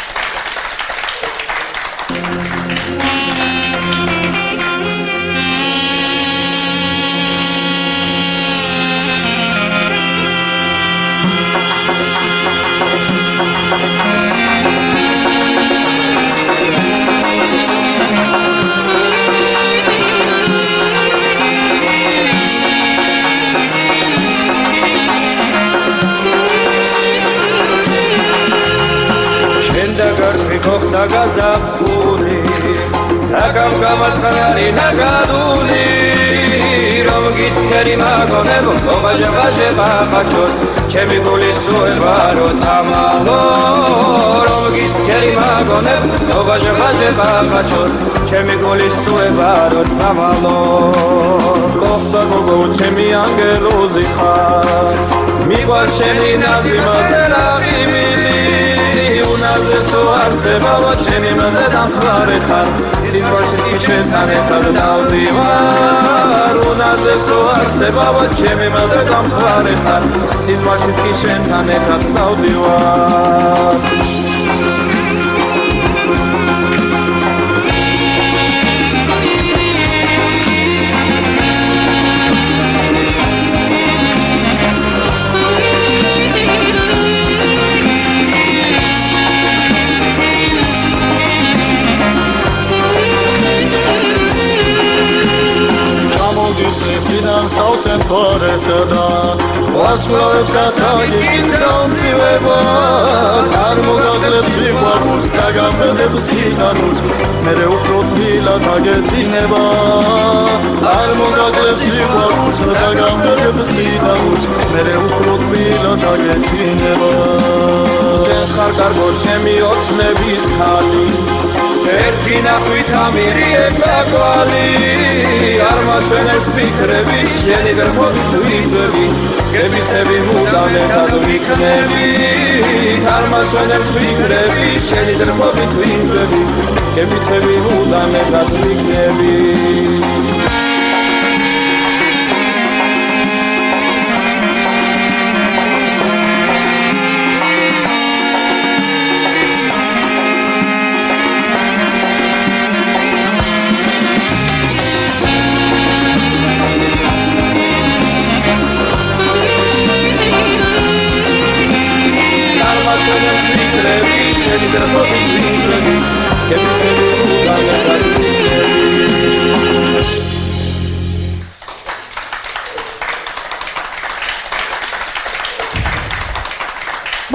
მოხდა გაზაფხული რაგამ გამაცხარი ნაგადული რომ გიცქერი მაგონებო მოვაჟებაჟე ბაბაჩოს ჩემი გულის სუებარო წამალო რომ გიცქერი მაგონებო მოვაჟებაჟე ბაბაჩოს ჩემი გულის სუებარო წამალო კოხტა გოგო ჩემი ანგელოზი ხარ მიყვარ შენი ნაზი მაზერაღი მილი უნაზე სოარსე ბაბა ჩემი მასე დამხარე ხარ სიტყვაში ტიშეთან ერთად დავდივარ უნაზე სოარსე ბაბა ჩემი მასე დამხარე ხარ სიტყვაში ტიშეთან ერთად დავდივარ Cidam saucen koresada Vačkovebsat agit zamciveba Ar mogaglebsi varus Kagamedebsi narus Mere ukrot mila tagetineba Ar mogaglebsi varus Kagamedebsi narus Mere ukrot mila tagetineba Sen xar kargo chemi otsnebis khali ერთი ნახვით ამირი ეთაგვალი არ მასვენებს ფიქრები შენი ვერ მოვიტვიძები გებიცები მუდამ ერთად ვიქნები არ მასვენებს ფიქრები შენი ვერ მოვიტვიძები გებიცები მუდამ ერთად ვიქნები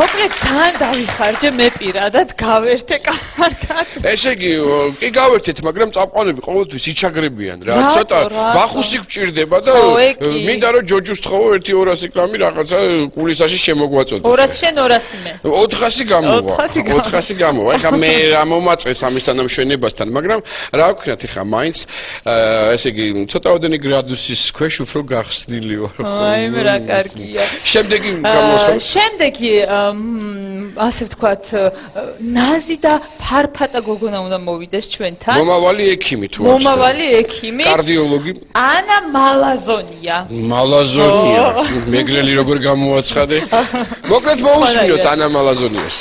მოკლედ ძალიან დავიხარჯე მე პირადად გავერთე კარგად. ესე იგი, კი გავერთეთ, მაგრამ წამყვანები ყოველთვის იჩაგრებიან რა. ცოტა ბახუსი გჭირდება და მინდა რომ ჯოჯუს თხოვო 1-200 გრამი რაღაცა კულისაში შემოგვაწოდოს. 200 შენ 200 მე. 400 გამოვა. 400 გამოვა. ეხა მე რა მომაწეს ამისთან ამ მშვენებასთან, მაგრამ რა ვქნათ ეხა მაინც ესე იგი ცოტა ოდენი გრადუსის ქვეშ უფრო გახსნილი ვარ. აი მე რა კარგია. შემდეგი გამოსხო. შემდეგი ასე ვთქვათ, ნაზი და ფარფატა გოგონა უნდა მოვიდეს ჩვენთან. მომავალი ექიმი თუ არა? მომავალი ექიმი. კარდიოლოგი. ანა მალაზონია. მალაზონია. მეგრელი როგორ გამოაცხადე? მოკლედ მოусმინოთ ანა მალაზონიას.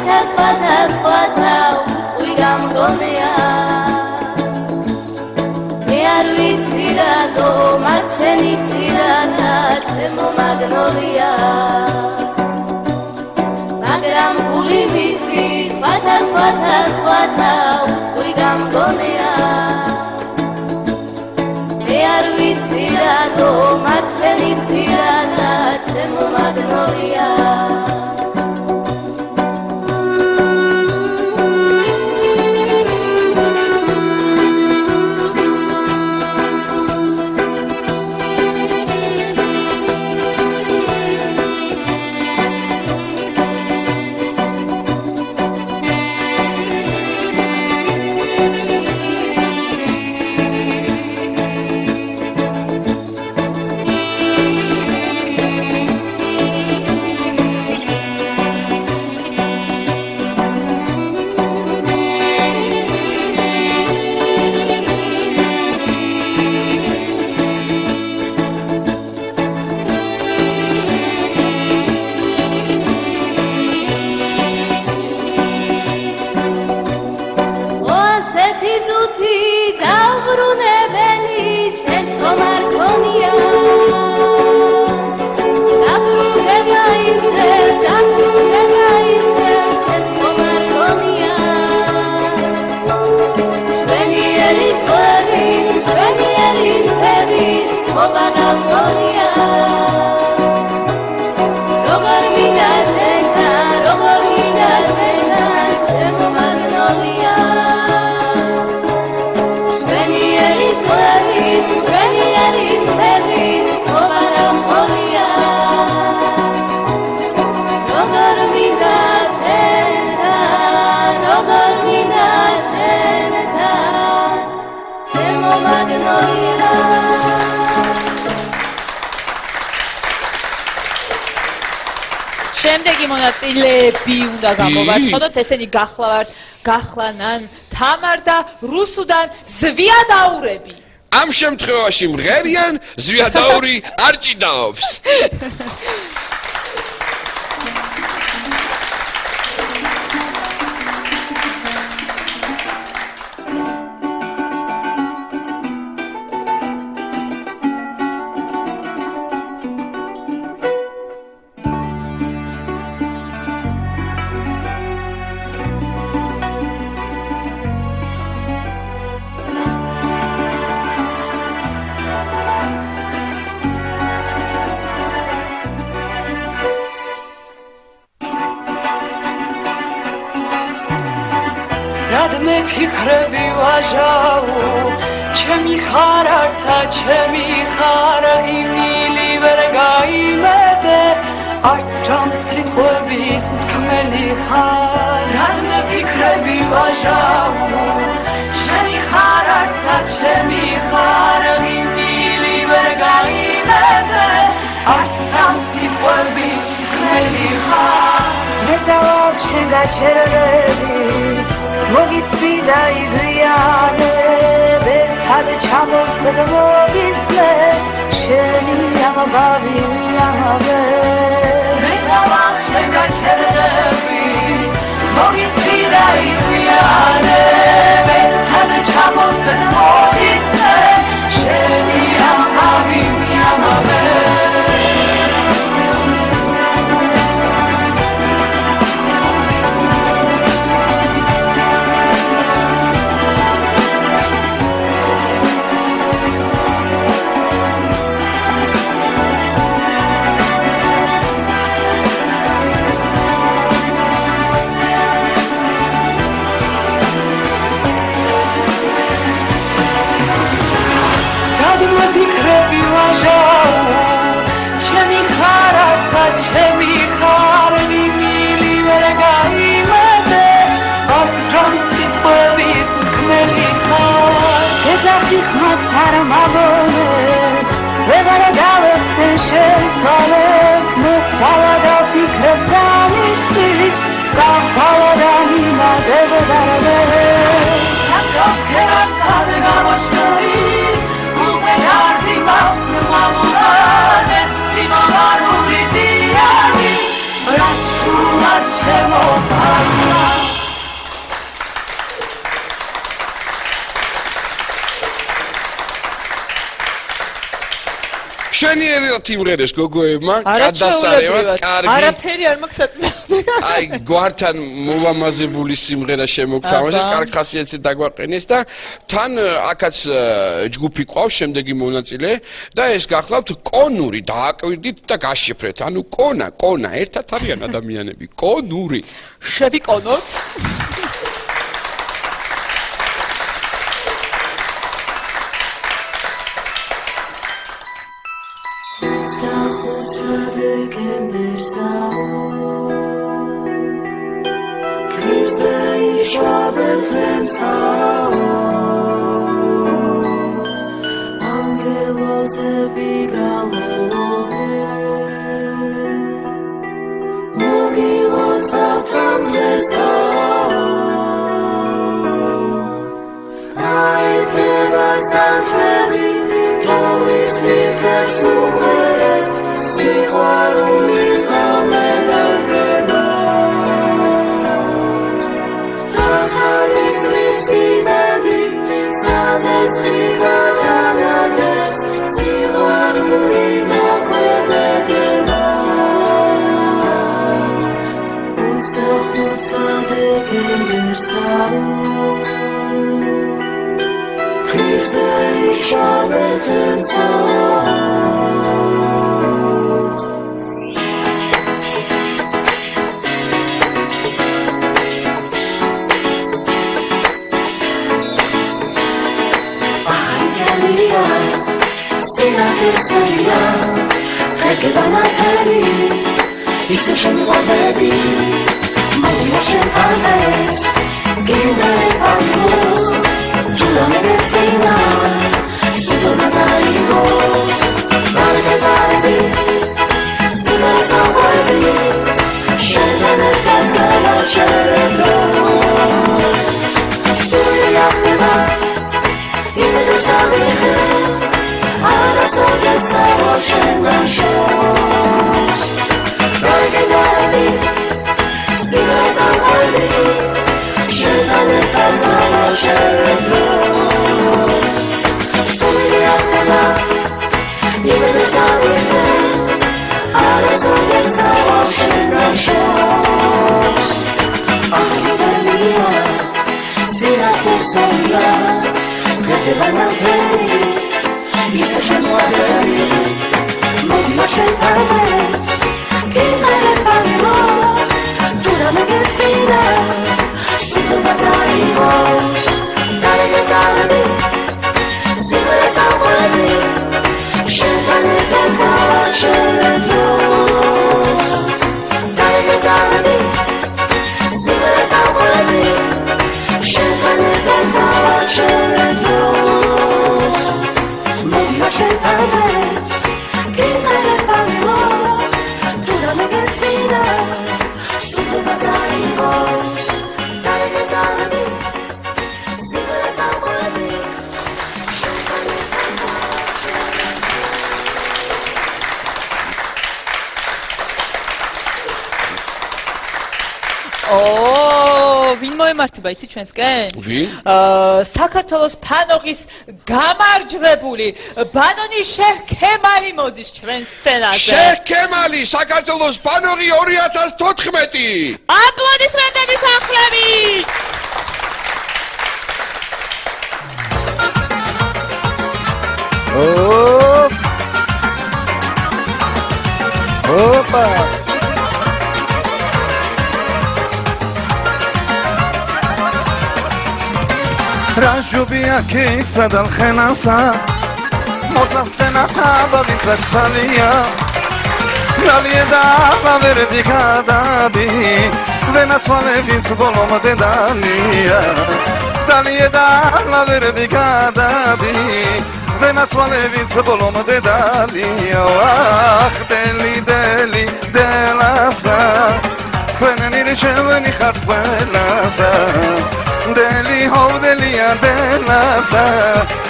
სხვათა უტყვი გამგონია მე არ ვიცი რატო მათ შენი ცირათა ჩემო მაგნოლია მაგრამ გული მისი სხვათა უტყვი გამგონია მე არ ვიცი რატო მათ შენი ცირათა ჩემო მაგნოლია შემდეგი მონაწილეები უნდა გამოვაცხადოთ ესენი გახლანან თამარ და რუსუდან ზვიადაურები ამ შემთხვევაში მღერიან ზვიადაური არ ჭიდაობს მე ფიქრები ვაჟაო ჩემი ხარ არცა ჩემი ხარ იმილი ვერ გაიმედე არც რამ სიტყვების მთქმელი ხარ რადგან ფიქრები ვაჟაო ჩემი ხარ არცა ჩემი ხარ იმილი ვერ გაიმედე არც რამ სიტყვების მთქმელი ხარ მე წავალ შენ გაჩერდები მოგიცვი და იგვიანე ერთად ჩამოსხდ მოგისმე შენი ამბავი ამბავე მე წავალ შენ გაჩერდები მოგიცვი და იგვიანე ერთად ჩამოსხდ მოგისმე შენი ამბავი ამბავე ჩემი ხარი მილი ვერ გაიმედე არც რამ სიტყვების მთქმელი ხარ ეძახი ხმას არ მაბონე ვეღარ გავეხსენ შენს თვალებს მოხვალა და ფიქრებს ამიშტის წახვალა და მიმადებ დარდებს სასროს ქერას სად გამოჩნდი უზე გარდი მაქვს მამულად ეს სიმაღარული Rachula chemo მშვენიერად იმღერეს გოგოებმა, გადასარევად, კარგი. არაფერი არ მაქვს საწმენდია. აი, გვართან მოვამაზებული სიმღერა შემოგთავაზეს, კარგი ხასიათით დაგვაყენეს და თან აქაც ჯგუფი ყავს, შემდეგი მონაწილე და ეს გახლავთ კონური, დააკვირდით და გაშიფრეთ. ანუ კონა, ერთად არიან ადამიანები, კონური. შევიკონოთ. იცი ჩვენსკენ? ვინ? საქართველოს ფანოღის გამარჯვებული ბანონი შეჰ ქემალი მოდის ჩვენ სცენაზე. შეჰ ქემალი, საქართველოს ფანოღი 2014. აპლოდისმენტების ახლებით. Opa! Ražubija kipsa dal khenasa Mozastena tabali zaksalija Dalje da verdi kadadi Venacvale vinc bolom dedalija Dalje da verdi kadadi Venacvale vinc bolom dedalija Ah, deli delasa Tvene niričeveni hartvelasa Deli hov deli ardelasa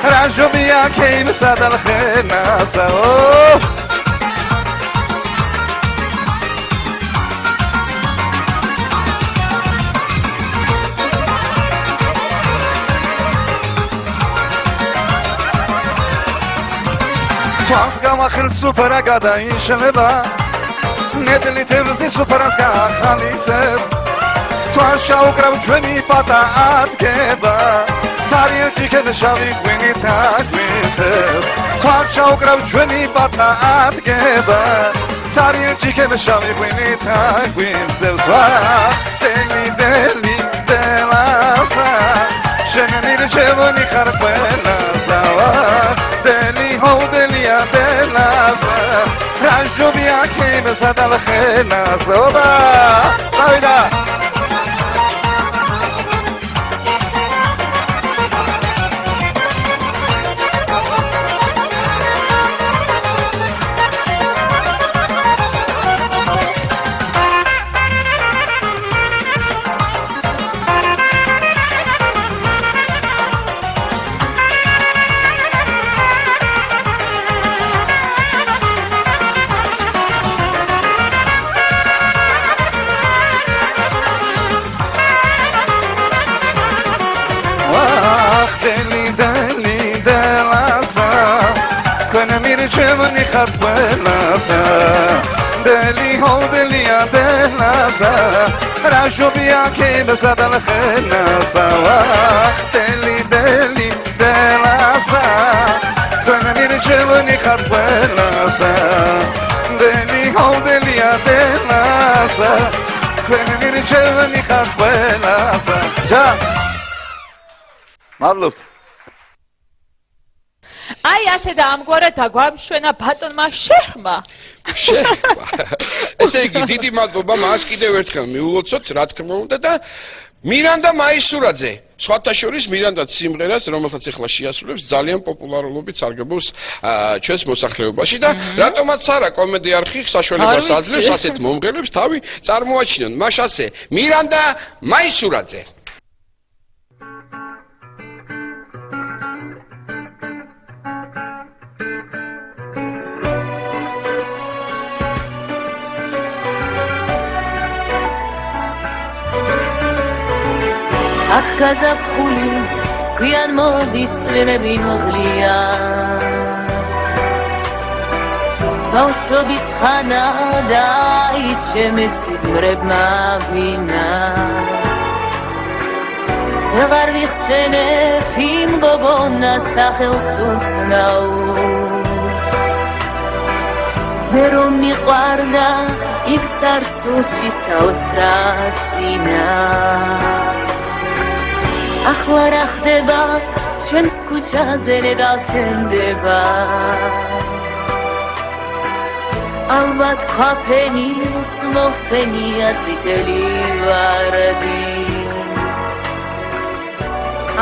Ražubija kipsa dal khenasa Oh! გამახილ სუფრა გადაიშლება ნედლი თევზი სუფრას გახალისებს თვალ შაუკრავ ჩვენი პატა ადგება ცარიელ ჭიქენ შავი ღვინით აგვისებს თვალ შაუკრავ ჩვენი პატა ადგება ცარიელ ჭიქენ შავი ღვინით აგვისებს დელი დელი დელასა შენ მირჩევანი ხარ ყველასა დელი ჰოდელია დელასა რაჟობია ქიმსა დალხენასა ობა დავიდა Chevani khartvelasa deli hodeliya delasa rajobia ke besadal khenasa deli deli delasa tvenamir chevani khartvelasa deli hodeliya delasa tvenamir chevani khartvelasa ja madlobt აი ასე და ამგვარად დაგვამშვენა ბატონმა შეხმა. ესე იგი დიდი მადლობა მას კიდევ ერთხელ მიულოცოთ, რა თქმა უნდა და მირანდა მაისურაძე. სხვათა შორის მირანდაც სიმღერას, რომელსაც ახლა შეასრულებს, ძალიან პოპულარულობით სარგებლობს ჩვენს მოსახლეობაში და რატომაც არა კომედი არხი საშუალებას აძლევს ასეთ მომღერლებს თავი წარმოაჩინონ. მას ასე მირანდა მაისურაძე. აქ გაზაფხული გვიან მოდის წვიმები მოღლია ბავშვობის ხანა და იჩემეს სიზმრებმა ვინა ვეღარ ვიხსენებ იმ გოგონას სახელს უცნაურ მე რომ მიყვარდა იქ წარსულში საოცრად წინა ახლა რა ხდება ჩემს ქუჩაზე ნედავთენდება ალბათ ქვაფენის მოფენია წითელი ვარდი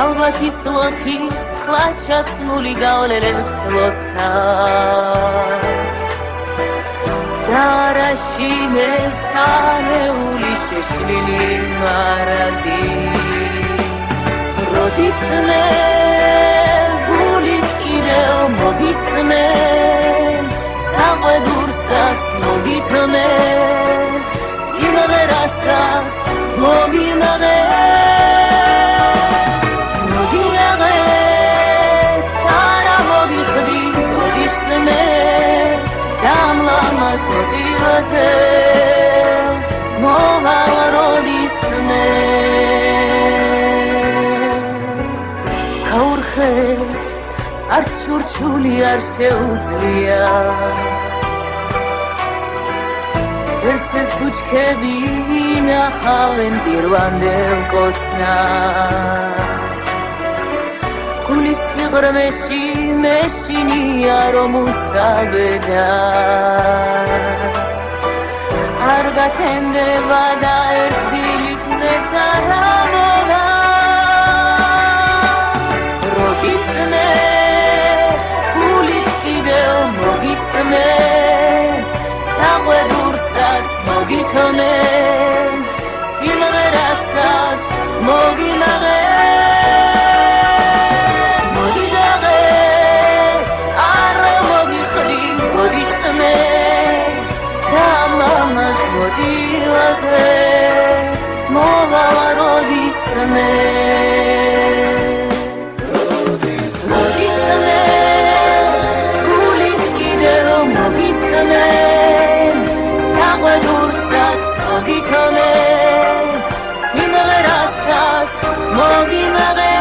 ალბათ ის ლოთის თხლაჩაცმული გავლერებს ლოცავს და რაშინებს ანეული შეშლილი მარადი Rodisme, bulit ideo modisme, sawe dursats mogitme, simagerasats mogimare, mogimare, sara mogikhdi rodisme, damlamas motivaze, mova rodisme. არც შურჩული არ შეუძლია ერთს ბუჩქები ნახავენ პირვანდელ კოცნას გულის სიღრმეში მეშინია რომ უცდავედა არ გათენდება და ერთ დილით მეც არ ამოვა Rodisme, bulit ideo mogisme, sawe dursats mogitme, simagerasats mogimare, mogidares arre mogikhdi rodisme, damamas motivaze, mova rodisme. Rodisme, bulit ideo გურსაც მოგითონე სიმღერასაც მოგიმაღე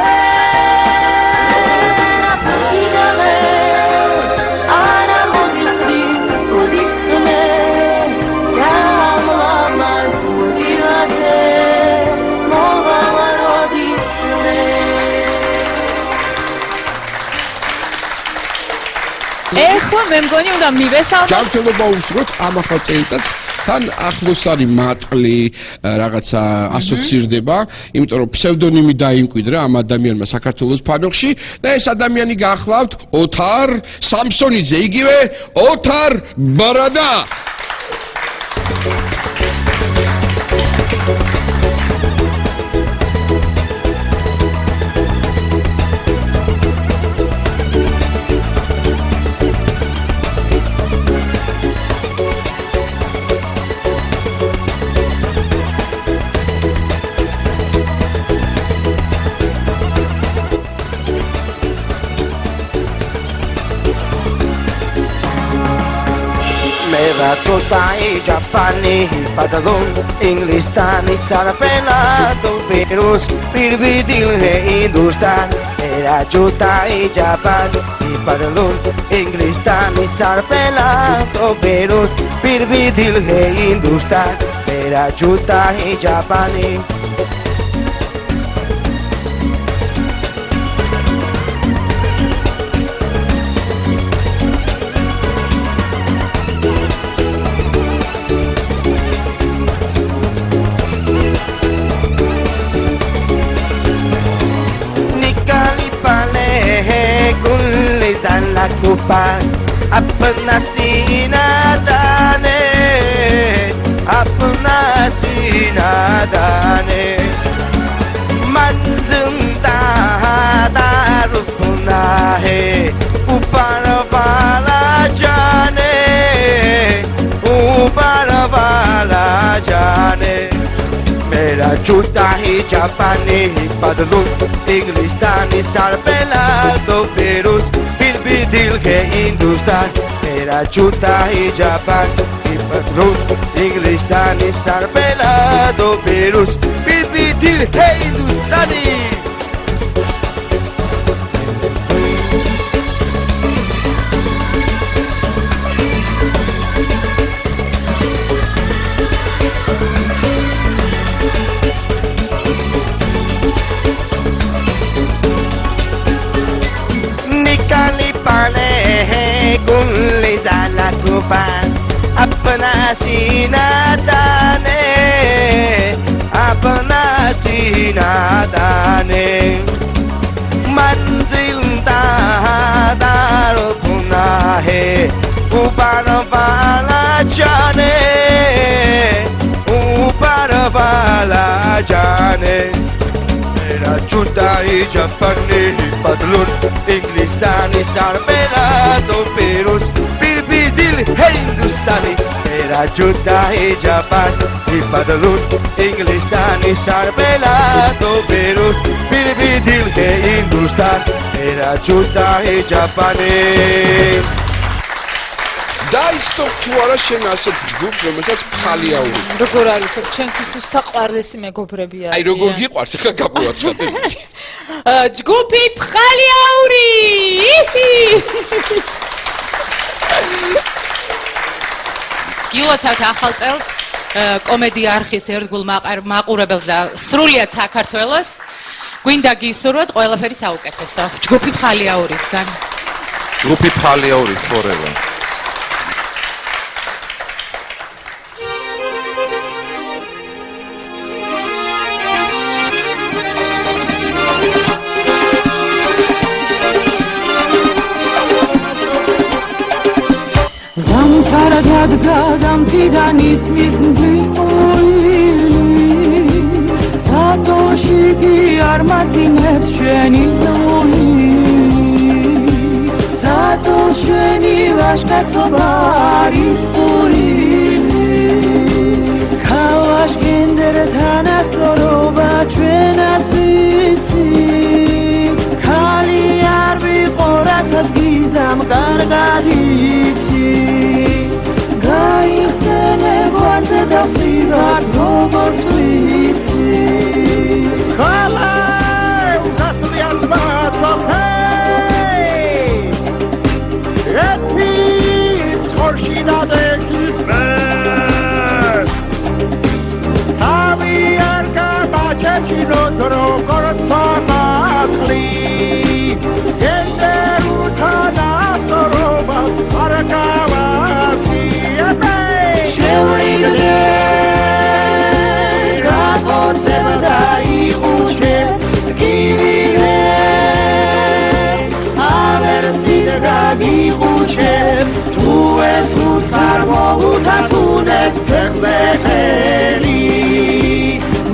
ეხლა მე მგონი უნდა მივესალმოთ ჯანმრთელობა უსურვოთ ამ ახალ წელიწადს თან ახლოს არის მატყლი რაღაცა ასოცირდება იმიტომ რომ ფსევდონიმი დაიმკვიდრა ამ ადამიანმა საქართველოს ფანოხში და ეს ადამიანი გახლავთ ოთარ სამსონიძე იგივე ოთარ ბარადა Totai Japani Padalon Inglistani Sarapela Virus Pirvidil He Hindustan Era Jutai Japan Padalon Inglistani Sarapela Virus Pirvidil He Hindustan Era Jutai Japani Kupan apna sinadane manjung ta darupna he upar wala jane Mera juta hi Japani padlun Inglistani sarpela do virus Dil ke Hindustan Mera juta hi Japan padlun Inglistani sarpela do virus Dil ke Hindustani Kupan apna sinadane manzil ta darupna he upar wala jane Mera juta hi Japani padlun Inglistani sarpela do virus Dil Hindustani Mera juta hi Japan padlun Inglistani sarpela do virus Dil Hindustan Mera juta hi Japani დაიწყო თუ არა შენ ასეთ ჯგუფს რომელსაც ფხალი აური როგორ არის ჩემთვის უსაყვარლესი მეგობრები არიან აი როგორ გიყვარს ახლა გაგვაცხადებით ჯგუფი ფხალი აური გილოცავთ ახალ წელს კომედია არხის ერთგულ მაყურებელს და სრულიად საქართველოს გვინდა გისურვოთ ყველაფერი საუკეთესო ჯგუფი ფხალი აურისგან ჯგუფი ფხალი აური forever Zamtara gadgadam tidan ismis mglis moili Satoshi ki armatzinebs sheni zmoili Satosheni vashkatsoba aris tqoili Kavash gendertan asoroba chvenats vitsi Kali arbi qoratsats gizam qargad იცი გაიხსენე ხარზე და ხრივად როგორც ვიცი Halay, გასვიაც მათვაფე ეთი ცხორში დადექიბე თავი არ გამაჩეჩინოთ როგორც ამაკლი გენდერულთან ასორობას არ გავაკიებე შევრიგდე გაგოცება დაიღუჩე გივირეს ალერსით გაგიღუჩე თუ ერთურც არ მოგუთათუნეთ ფეხზე ხელი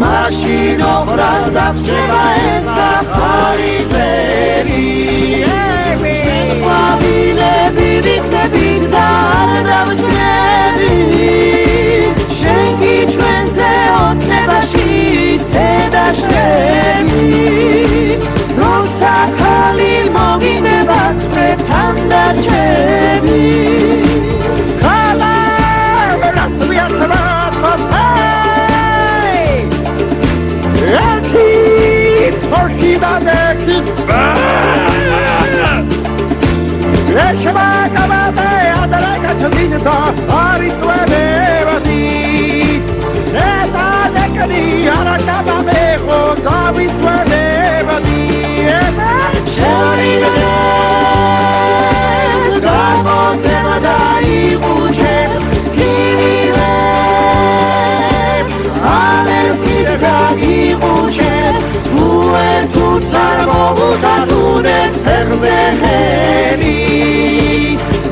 მაშინ ოხრად დაგჭება ეს ახალი ძელი ყვავილები ვიქნებით და არ დავჭნები შენ კი ჩვენზე ოცნებაში სედაშრები როცა ხალი მოგინება წვრებთან დარჩები ხალა რაც ვიათრათვაფე ეთი ცხორში დადექიბე ეშმა გამადე ადრაკაჩდით და არის ვებებადით ნეტა დეკნი არაკაბამე ხო გავისვენებადით შევრიგდე გაგოცება დაიღუჩე გივირებს ალერსით გაგიღუჩე თუ ერთურც არ მოგუთათუნეთ ფეხზე ხელი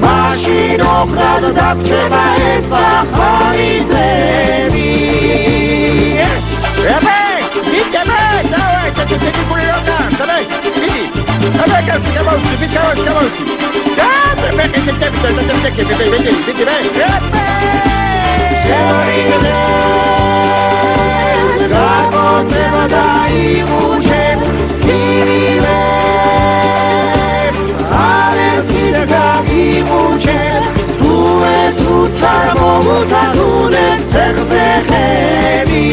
მაშინ ოხრად დაგჭება ეს ახალი ძელი ებე მიდემე დავაი კეთილი გული როგორ დავაი მიდი ებე კეთილი კეთილი და მე მიდი ებე შევრიგდე გაგოცება დაიღუჩე გივირებს ალერსით გაგიღუჩე თუ ერთურც არ მოგუთათუნეთ ფეხზე ხელი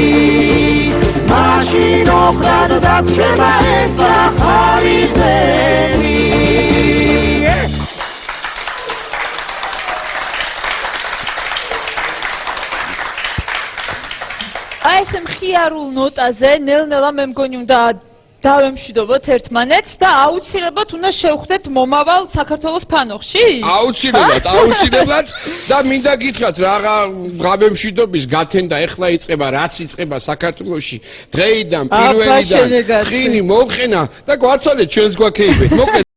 მაშინ ოხრად დაგჭება ეს ახალი ძელი აი ეს მხიარულ ნოტაზე ნელ-ნელა მე მგონი უნდა დავემშვიდობოთ ერთმანეთს და აუცილებლად უნდა შევხვდეთ მომავალ საქართველოს ფანოხში? აუცილებლად და მინდა გითხრათ რაღა გამემშვიდობის გათენდა ეხლა იწყება, რაც იწყება საქართველოში დღეიდან პირველიდან ხინი მოხენა და გვაცალეთ ჩვენს გვაქეიბეთ.